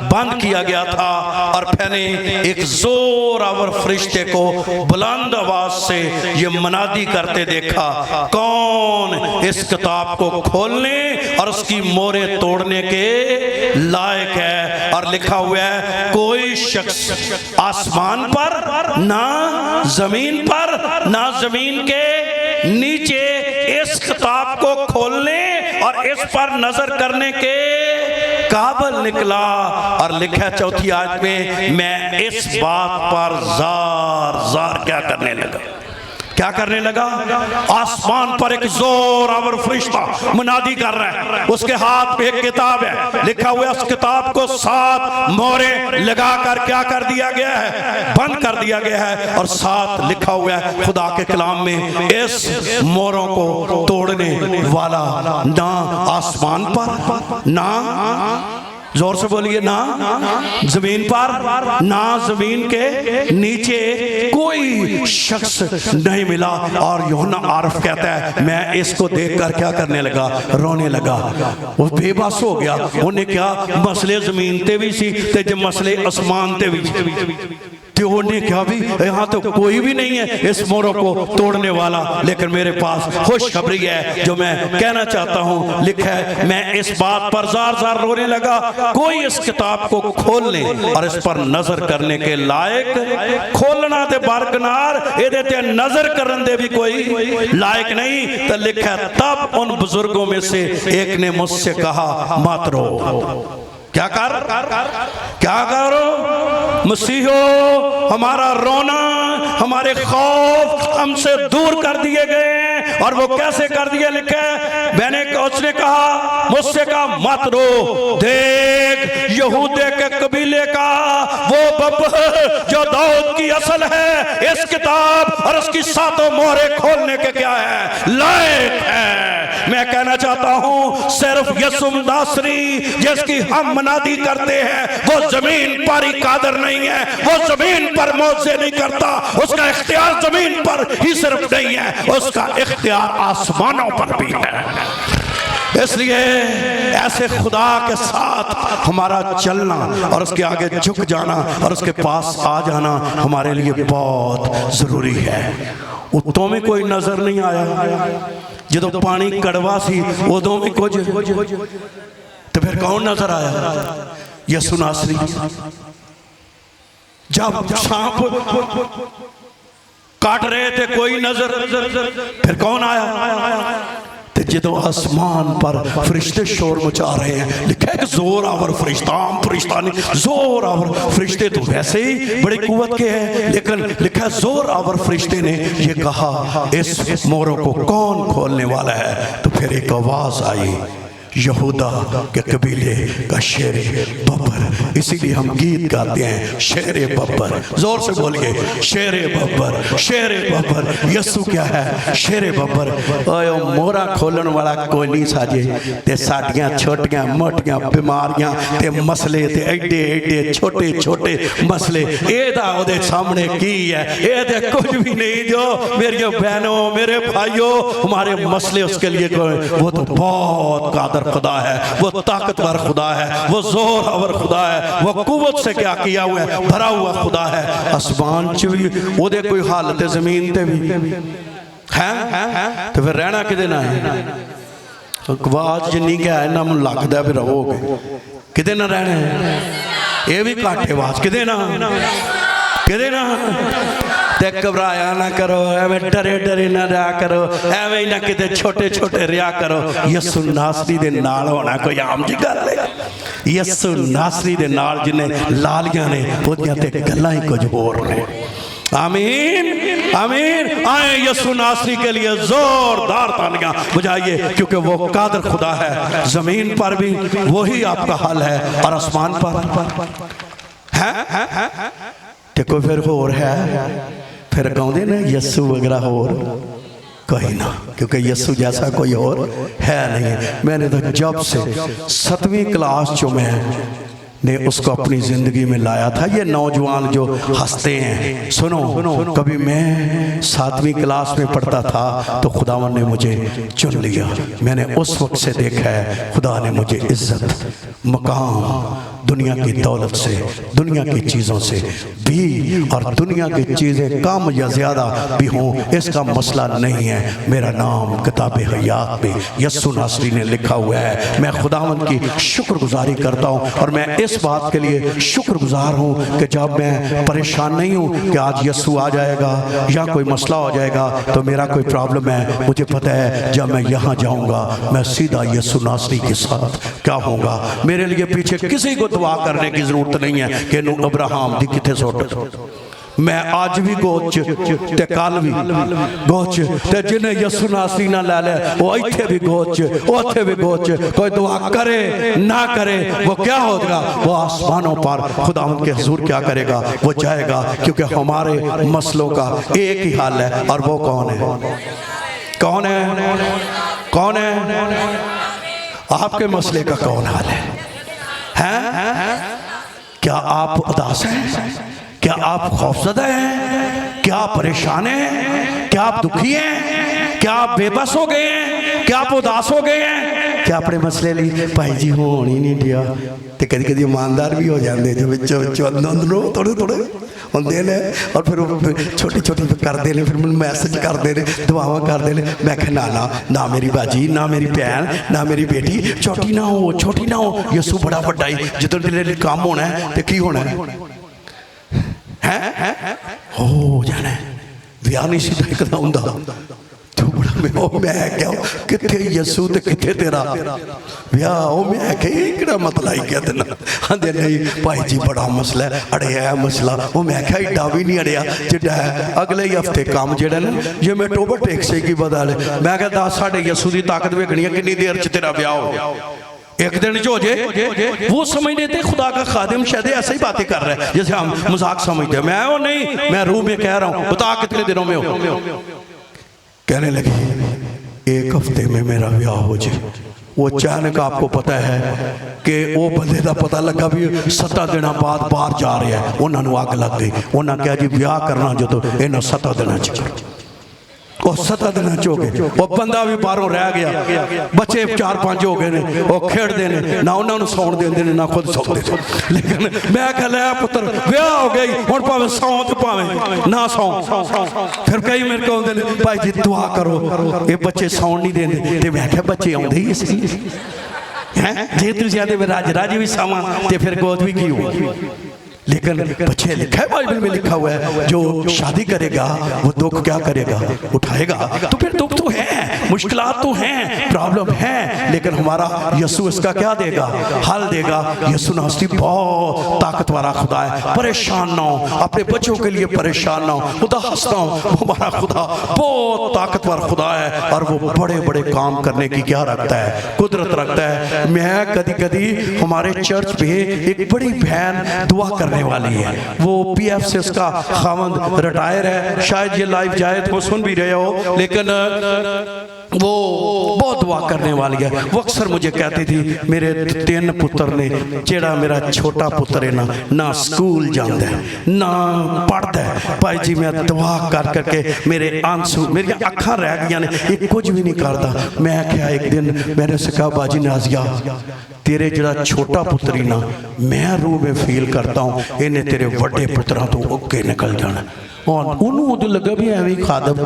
बंद किया गया था। और मैंने एक जोरावर फरिश्ते को बुलंद आवाज से ये मनादी करते देखा, कौन इस किताब को खोलने और उसकी मोहरें तोड़ने के लायक है। और लिखा हुआ है कोई शख्स आसमान पर, ना जमीन पर, ना जमीन के नीचे इस किताब को खोलने और और इस पर नजर करने के काबिल निकला। और लिखा चौथी आयत में, मैं इस बात पर जार जार क्या करने लगा, क्या करने लगा? आसमान पर एक जोर आवर फरिश्ता मुनादी कर रहा है, उसके हाथ में एक किताब है, लिखा हुआ है उस किताब को 7 मोहरें लगाकर क्या कर दिया गया है? बंद कर दिया गया है। और 7 लिखा हुआ है खुदा के कलाम में, इस मोहरों को तोड़ने वाला ना आसमान पर, ना जोर से बोलिए, ना जमीन पर, ना जमीन के नीचे कोई शख्स नहीं मिला। और यूहन्ना आरफ कहता है, मैं इसको देखकर क्या करने लगा? रोने लगा। वो बेबस हो गया। उन्हें क्या मसले जमीन ते भी सी ते जो मसले आसमान ते भी, तो उन्हें क्या भी यहाँ तो कोई भी नहीं है इस मोहरों को तोड़ने वाला। लेकिन मेरे पास खुशखबरी है जो मैं कहना चाहता हूँ। लिखा है, मैं इस बात पर जार जार रोने लगा, कोई इस किताब को खोलने और इस पर नजर करने के लायक, खोलना ते बरकनार एदे ते नजर करने दे भी कोई लायक नहीं। तो लिखा है, तब उन बुजुर्गों में से एक ने मुझसे कहा, मत रो। क्या कर, क्या करो? मसीहो, हमारा रोना, हमारे खौफ हमसे दूर कर दिए गए। और वो कैसे कर दिए? लिखा है, मैंने उसने कहा, मुझसे कहा, मत रो, देख यहूदे के कबीले का वो बब्बर जो दाऊद की असल है, इस किताब और उसकी 7 मोहरें खोलने के क्या है? लायक है। मैं कहना चाहता हूं, सिर्फ यीशु नासरी जिसकी हम मनादी करते हैं, वो जमीन पर ही कादर नहीं है, वो जमीन पर मौजे नहीं करता। उसका इख्तियार जमीन पर ही सिर्फ नहीं है, उसका इख्तियार आसमानों पर भी है। इसलिए ऐसे खुदा के साथ हमारा चलना और उसके आगे झुक जाना और उसके पास आ जाना हमारे लिए बहुत जरूरी है। उतों में कोई नजर नहीं आया, जो पानी कड़वा सी उदों में कुछ, तो फिर कौन नजर आया? यीशु नासरी। जब सांप काट रहे थे कोई नजर, फिर कौन आया? जो आसमान पर फरिश्ते शोर मचा रहे हैं। लिखा है कि जोर आवर फरिश्ता, आम फरिश्ता नहीं, जोर आवर फरिश्ते तो वैसे ही बड़ी कुव्वत के हैं, लेकिन लिखा है जोर आवर फरिश्ते ने ये कहा, इस मोहरों को कौन खोलने वाला है? तो फिर एक आवाज आई, यहूदा के कबीले का शेर बब्बर। इसीलिए हम गीत गाते हैं, शेर बब्बर। जोर से बोलिए, शेर बब्बर, शेर बब्बर। यीशु क्या है? शेर बब्बर। ओए मोहरा खोलन वाला कोई नहीं साजे, ते साडियां छोटियां मोटियां बीमारियां ते मसले ते एडे एडे छोटे छोटे मसले, एदा ओदे सामने की है? एदे कुछ भी नहीं। जो मेरी बहनों, मेरे भाइयों, हमारे मसले उसके लिए वो तो बहुत कादर खुदा है, वो ताकतवर खुदा है, वो जोर आवर खुदा है, वो कुव्वत से क्या किया हुआ है, भरा हुआ खुदा है। आसमान च भी ओदे कोई हालत, जमीन ते भी है। तो फिर रहना किदे ना है? आवाज जिन्नी क्या है ना, मुझे लगता भी रहोगे किदे ना रहना है। ये भी घट आवाज किदे ना, किदे ना। घबराया ना करो, एवं डरे डरे ना रहा करो, एवं ना किते छोटे छोटे रहा करो। यीशु नासरी दे नाल होना कोई आम जी गल है। यीशु नासरी दे नाल जिन्हें लालियां ने ओदियां ते गल्लां ही कुछ होर ने। आमीन आमीन। आए यीशु नासरी के लिए जोरदार तालियां बजाइए, क्योंकि वो कादर खुदा है। जमीन पर भी वही आपका हल है और आसमान पर है। ते कोई फिर होर है, फिर कहते ना यीशु वगैरह होर कोई ना, क्योंकि यीशु जैसा कोई और है नहीं। मैंने तो जब से 7वीं क्लास जो मैं ने उसको अपनी ज़िंदगी में लाया था। ये नौजवान जो हंसते हैं, सुनो, कभी मैं 7वीं क्लास में पढ़ता था तो खुदावन ने मुझे चुन लिया। मैंने उस वक्त से देखा है खुदा ने मुझे इज्जत, मकाम, दुनिया की दौलत से, दुनिया की चीज़ों से भी, और दुनिया की चीज़ें कम या ज़्यादा भी हों इसका मसला नहीं है। मेरा नाम किताब हयात में यीशु नासरी ने लिखा हुआ है। मैं खुदावंद की शुक्रगुजारी करता हूँ और मैं इस इस बात के लिए शुक्रगुजार हूँ कि जब मैं परेशान नहीं हूँ कि आज यीशु आ जाएगा या कोई मसला हो जाएगा तो मेरा कोई प्रॉब्लम है, मुझे पता है जब मैं यहाँ जाऊँगा मैं सीधा यीशु नासरी के साथ क्या होगा। मेरे लिए पीछे किसी को दुआ करने की जरूरत नहीं है कि नू अब्राहम दी किथे सुट। मैं आज भी गोच ते कल भी गोच ते जिन्हें यीशु नासरी ना लै ले वो इत्थे भी गोच उथे भी गोच। कोई दुआ करे ना करे वो क्या होगा, वो आसमानों पर खुदावंद के हुजूर क्या करेगा, वो जाएगा। क्योंकि हमारे मसलों का एक ही हाल है और वो कौन है? कौन है? कौन है? आपके मसले का कौन हाल है? हैं? क्या आप उदास हैं? क्या आप खौफजदा हैं? क्या आप परेशान हैं? क्या आप दुखी हैं? क्या आप बेबस हो गए हैं? क्या आप उदास हो गए हैं? क्या अपने मसले लिए भाई जी होन ही नहीं दिया? तो कभी कभी ईमानदार भी हो जाते जो बच्चों अंदरों थोड़े थोड़े होंगे ने और फिर छोटी छोटी करते हैं, फिर मैं मैसेज करते हैं, दुआवां करते हैं। मैं कह ना मेरी बाजी, ना मेरी भैन, ना मेरी बेटी छोटी ना हो, छोटी ना हो। यीशु बड़ा बड़ा ही जो तेरे काम होना है तो की होना है हो जाना है। विआह नहीं सी देखदा हुंदा तू बड़ा मैं क्या किथे यीशु ते किथे तेरा विआह। ओ मैं केड़ा मतलब ही कह देना आंदे नहीं भाई जी बड़ा मसला है, अड़िया है मसला। ओ मैं क्या एडा भी नहीं अड़िया जिड्डा है। अगले ही हफ्ते काम जेड़ा ना जे मैं टोबर टेक से की बदल मैं कह दस साढ़े यीशु की ताकत वेखनी है कितनी देर च तेरा विआह हो, एक दिन जो हो जाए। वो समझते थे खुदा का खादिम शायद ऐसे ही बातें कर रहा है जैसे हम मजाक समझते हैं। मैं वो नहीं, मैं रूह में कह रहा हूँ बता कितने दिनों में हो। कहने लगी एक हफ्ते में मेरा ब्याह हो जाए। वो अचानक आपको पता है कि वो बंदे का पता लगा भी 7 दिन बाद बाहर जा रहा है, उन्होंने अग लग गई। उन्होंने कहा जी ब्याह करना जो तो इन्होंने 7 दिन वो 7 दिन हो गए। वो बंदा भी बाहरों रह गया, बच्चे 4-5 हो गए ने, वो खेड़ते हैं ना उन्होंने सौन देंगे ना खुद सौंदे। लेकिन मैं कह लिया पुत्र ब्याह हो गई हुण भावें सौ तो भावें ना सौ। फिर कई मेरे को आते हैं भाई जी दुआ करो ये बच्चे सौन नहीं देंगे। तो मैं क्या बच्चे आते ही इसलिए हैं जे तुम आते मैं राज राज भी सावा तो फिर गोद भी की हो। लेकिन बच्चे लिखा है बाइबल में लिखा हुआ है जो शादी करेगा वो दुख क्या करेगा उठाएगा। तो फिर दुख तो है, मुश्किलात तो हैं, प्रॉब्लम है, लेकिन हमारा यीशु इसका क्या देगा, हल देगा। यीशु नासरी बहुत ताकतवर खुदा है। परेशान ना हो, अपने बच्चों के लिए परेशान ना हो, उदास ना हो। हमारा खुदा बहुत ताकतवर खुदा है और वो बड़े बड़े काम करने की क्या रखता है, कुदरत रखता है। मैं कभी कभी हमारे चर्च पे एक बड़ी बहन दुआ करने वाली है, वो पीएफ से उसका खामंद रिटायर है, शायद ये लाइव जाए तो सुन भी रहे हो, लेकिन वो बहुत दुआ करने वाली है। वो अक्सर मुझे कहती थी मेरे 3 पुत्र ने, जेड़ा मेरा छोटा पुत्र है ना स्कूल जाता है ना पढ़ता है, भाई जी मैं दुआ कर करके मेरे आंसू मेरी अखा रह गई ने, ये कुछ भी नहीं करता। मैं क्या एक दिन मैंने उसे कहा बाजी नाजिया तेरे जरा छोटा पुत्र ही ना मैं रूह में फील करता हूँ इन्हें तेरे बड़े पुत्रों तो अगे निकल जाना। और उन्होंने लगा भी ऐवी खादम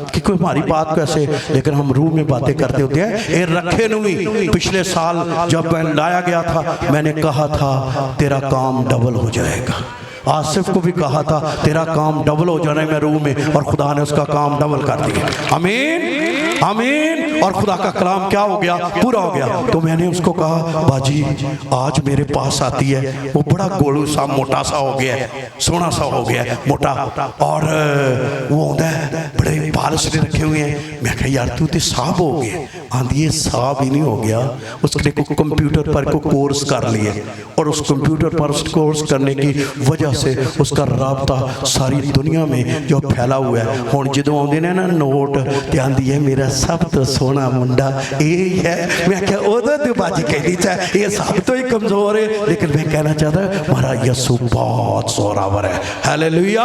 कि कोई हमारी बात कैसे, लेकिन हम रूह में बातें करते होते हैं। ये रखे नहीं, पिछले साल जब मैं लाया गया था मैंने कहा था तेरा काम डबल हो जाएगा। आसिफ को भी कहा था तेरा काम डबल हो जाना है मैं रूह में, और खुदा ने उसका काम डबल कर दिया। आमीन आमीन। और खुदा का कलाम क्या हो गया, पूरा हो गया। तो मैंने उसको कहा बाजी आज मेरे पास आती है, वो बड़ा गोलू सा मोटा सा हो गया है, सोना सा हो गया है मोटा, और वो होता है बड़े बाल से रखे हुए हैं। मैं कहा यार तू तो साहब हो गया। आंधी ये साहब ही नहीं हो गया, उसने कंप्यूटर पर को कोर्स कर लिया, और उस कंप्यूटर पर उस कोर्स करने की वजह से उसका राबता सारी दुनिया में जो फैला हुआ है। हुण जो आते हैं ना नोट ते आंदी है मेरा सब तो सोना मुंडा यही है। मैं क्या उदो तो बाजी कहनी चाहे ये सब तो ही कमजोर है, लेकिन मैं कहना चाहता हमारा यीशु बहुत जोरावर है। हालेलुया।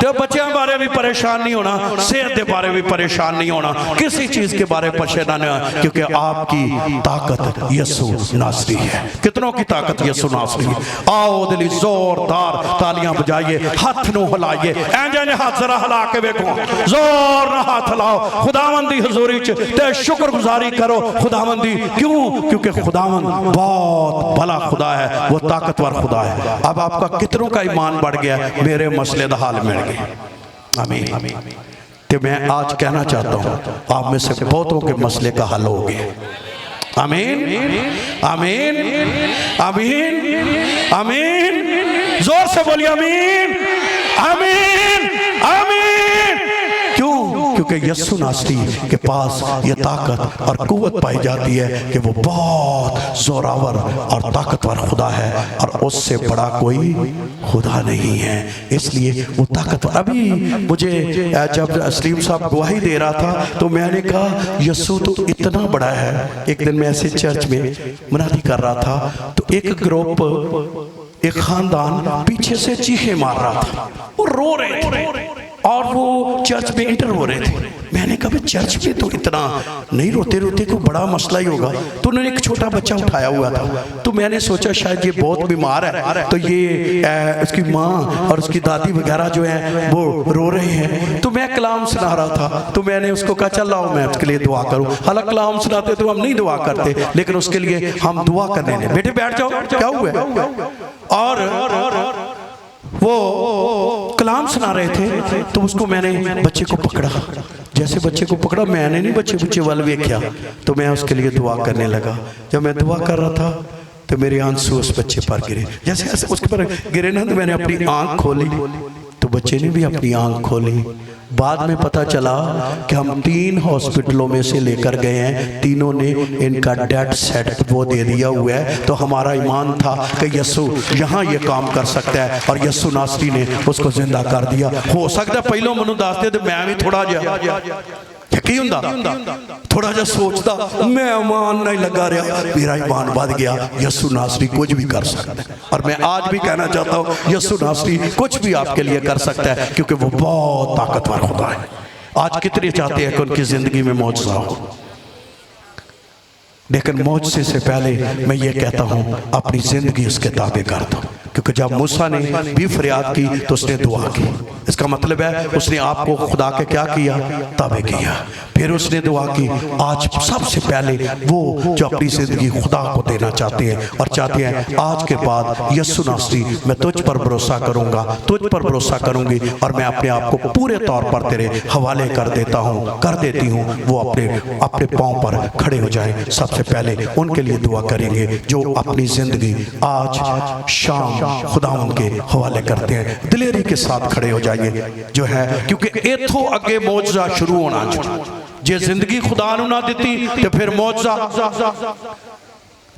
तो बच्चों बारे भी परेशान नहीं होना, सेहत के बारे भी परेशान नहीं होना, किसी चीज के बारे में परेशान नहीं होना, क्योंकि आपकी ताकत यीशु नासरी है। कितनों की ताकत यीशु नासरी है। आओ दिली जोरदार तालियां बजाइए, हाथ नू हिलाइए, इंज हाथ जरा हिला के वेखो, जोर ना हाथ हिलाओ खुदावंद दी हजूरी च ते शुक्रगुजारी करो खुदावंद दी। क्यों? क्योंकि खुदावंद बहुत भला खुदा है, वो ताकतवर खुदा है। अब आपका कितनों का ईमान बढ़ गया? मेरे मसले दा हाल मिल गया। आमीन। तो मैं आज कहना चाहता हूं आप में से बहुतों के मसले का हल हो गया। आमीन आमीन आमीन आमीन, जोर से बोलिए आमीन आमीन आमीन। क्यों? क्योंकि यीशु नासरी के पास ये ताकत और कुव्वत पाई जाती है कि वो बहुत जोरावर और ताकतवर खुदा है और उससे बड़ा कोई खुदा नहीं है, इसलिए वो ताकतवर। अभी मुझे जब सलीम साहब गवाही दे रहा था तो मैंने कहा यीशु तो इतना बड़ा है। एक दिन मैं ऐसे चर्च में मुनादी कर रहा था तो एक ग्रुप, एक खानदान पीछे से चीखे मार रहा था, वो रो रहे थे और वो चर्च में इंटर हो रहे थे। मैंने कहा चर्च में तो इतना नहीं रोते रोते, कोई बड़ा मसला ही होगा। तो उन्होंने एक छोटा बच्चा उठाया हुआ था, तो मैंने सोचा शायद ये बहुत बीमार है, तो ये उसकी माँ और उसकी दादी वगैरह जो है वो रो रहे हैं। तो मैं कलाम सुना रहा था, तो मैंने उसको कहा चल आओ मैं उसके लिए दुआ करूँ। हालांकि कलाम सुनाते तो हम नहीं दुआ करते, लेकिन उसके लिए हम दुआ करने लगे। बेटे बैठ जाओ, क्या हुआ? और वो कलाम सुना रहे थे तो उसको मैंने बच्चे को पकड़ा। जैसे बच्चे को पकड़ा, मैंने नहीं बच्चे वाल वेख्या, तो मैं उसके लिए दुआ करने लगा। जब मैं दुआ कर रहा था तो मेरे आंसू उस बच्चे पर गिरे। जैसे जैसे उसके पर गिरे ना, तो मैंने अपनी आंख खोली तो बच्चे ने भी अपनी आंख खोली। बाद में पता चला कि हम 3 हॉस्पिटलों में से लेकर गए हैं, तीनों ने इनका डेड सेट वो दे दिया हुआ है। तो हमारा ईमान था कि यीशु यहाँ ये काम कर सकता है और यीशु नासरी ने उसको जिंदा कर दिया। हो सकता है पहलों मैनू दस दे तो मैं भी थोड़ा जिहा की हुंदा, थोड़ा जा सोचता, मैं ईमान नहीं लगा रहा, मेरा ईमान बढ़ गया। यीशु नासरी कुछ भी कर सकता है और मैं आज भी कहना चाहता हूँ यीशु नासरी कुछ भी आपके लिए कर सकता है, क्योंकि वो बहुत ताकतवर खुदा है। आज कितने चाहते हैं कि उनकी जिंदगी में मौजज़ा हो, लेकिन मौजज़े से पहले मैं ये कहता हूँ अपनी जिंदगी उसके ताबे कर दो। क्योंकि जब मूसा ने भी फरियाद की तो उसने दुआ की, इसका मतलब है उसने आपको खुदा के क्या किया? ताबे किया। फिर उसने दुआ की। आज सबसे पहले वो जो अपनी जिंदगी खुदा को देना चाहते हैं और चाहते हैं आज के बाद यीशु नासरी मैं तुझ पर भरोसा करूंगा, तुझ पर भरोसा करूंगी और मैं अपने आप को पूरे तौर पर तेरे हवाले कर देता हूँ, कर देती हूँ, वो अपने पाँव पर खड़े हो जाए। सबसे पहले उनके लिए दुआ करेंगे जो अपनी जिंदगी आज शाम खुदावंद के हवाले करते हैं। दिलेरी के साथ खड़े हो जाइए जो है, क्योंकि इथों अगे मौजज़ा शुरू होना चाहिए। जे जिंदगी खुदा नू ना दी तो फिर मौजज़ा।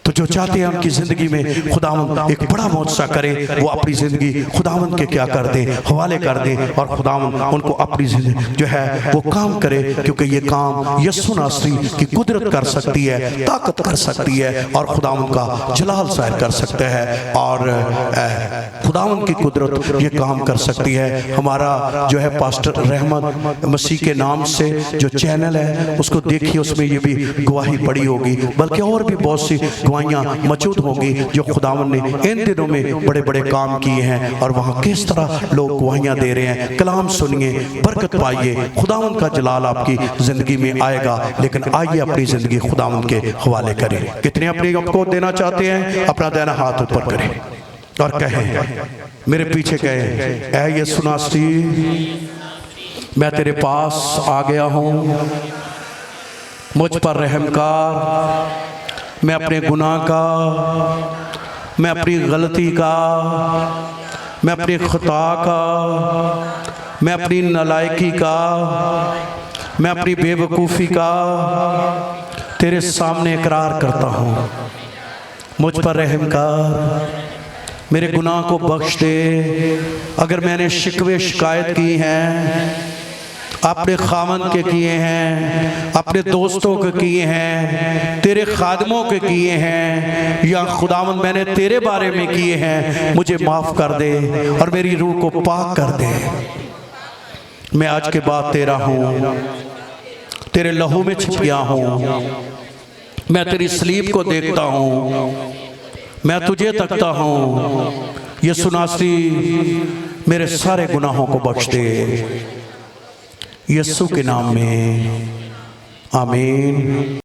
तो जो चाहते हैं उनकी जिंदगी में खुदावंद एक बड़ा मौजज़ा करे, वो अपनी जिंदगी खुदावंद के क्या कर दे? हवाले कर दे और खुदावंद उनको अपनी जिंदगी जो है वो काम करे, क्योंकि ये काम यीशु नासरी की कुदरत कर सकती है, ताकत कर सकती है और खुदावंद का जलाल ज़ाहिर कर सकता है और खुदावंद की कुदरत ये काम कर सकती है। हमारा जो है पास्टर रहमत मसीह के नाम से जो चैनल है उसको देखिए, उसमें ये भी गवाही पड़ी होगी, बल्कि और भी बहुत सी गवाहियाँ मौजूद होंगी जो खुदावंद ने इन दिनों में बड़े बड़े काम किए हैं और वहाँ किस तरह लोग गवाहियाँ दे रहे हैं। कलाम सुनिए, बरकत पाइए, खुदावंद का जलाल आपकी ज़िंदगी में आएगा। लेकिन आइए अपनी ज़िंदगी खुदावंद के हवाले करें। कितने अपने आपको देना चाहते हैं? अपना देना हाथ ऊपर करें और कहें मेरे पीछे कहें, ऐ यीशु नासरी मैं तेरे पास आ गया हूँ, मुझ पर रहम कर। मैं अपने गुनाह का, मैं अपनी गलती का, मैं अपनी खता का, मैं अपनी नालायकी का, मैं अपनी बेवकूफ़ी का तेरे सामने इकरार करता हूँ। मुझ पर रहम कर, मेरे गुनाह को बख्श दे। अगर मैंने शिकवे शिकायत की हैं, अपने खामन के किए हैं, अपने दोस्तों के किए हैं, तेरे खादमों के किए हैं, या खुदावंद मैंने तेरे बारे में किए हैं, मुझे माफ़ कर दे और मेरी रूह को पाक कर दे। मैं आज के बाद तेरा हूँ, तेरे लहू में छिप गया हूँ। मैं तेरी सलीब को देखता हूँ, मैं तुझे तकता हूँ, यीशु नासरी मेरे सारे गुनाहों को बख्श दे, यीशु के नाम में आमीन।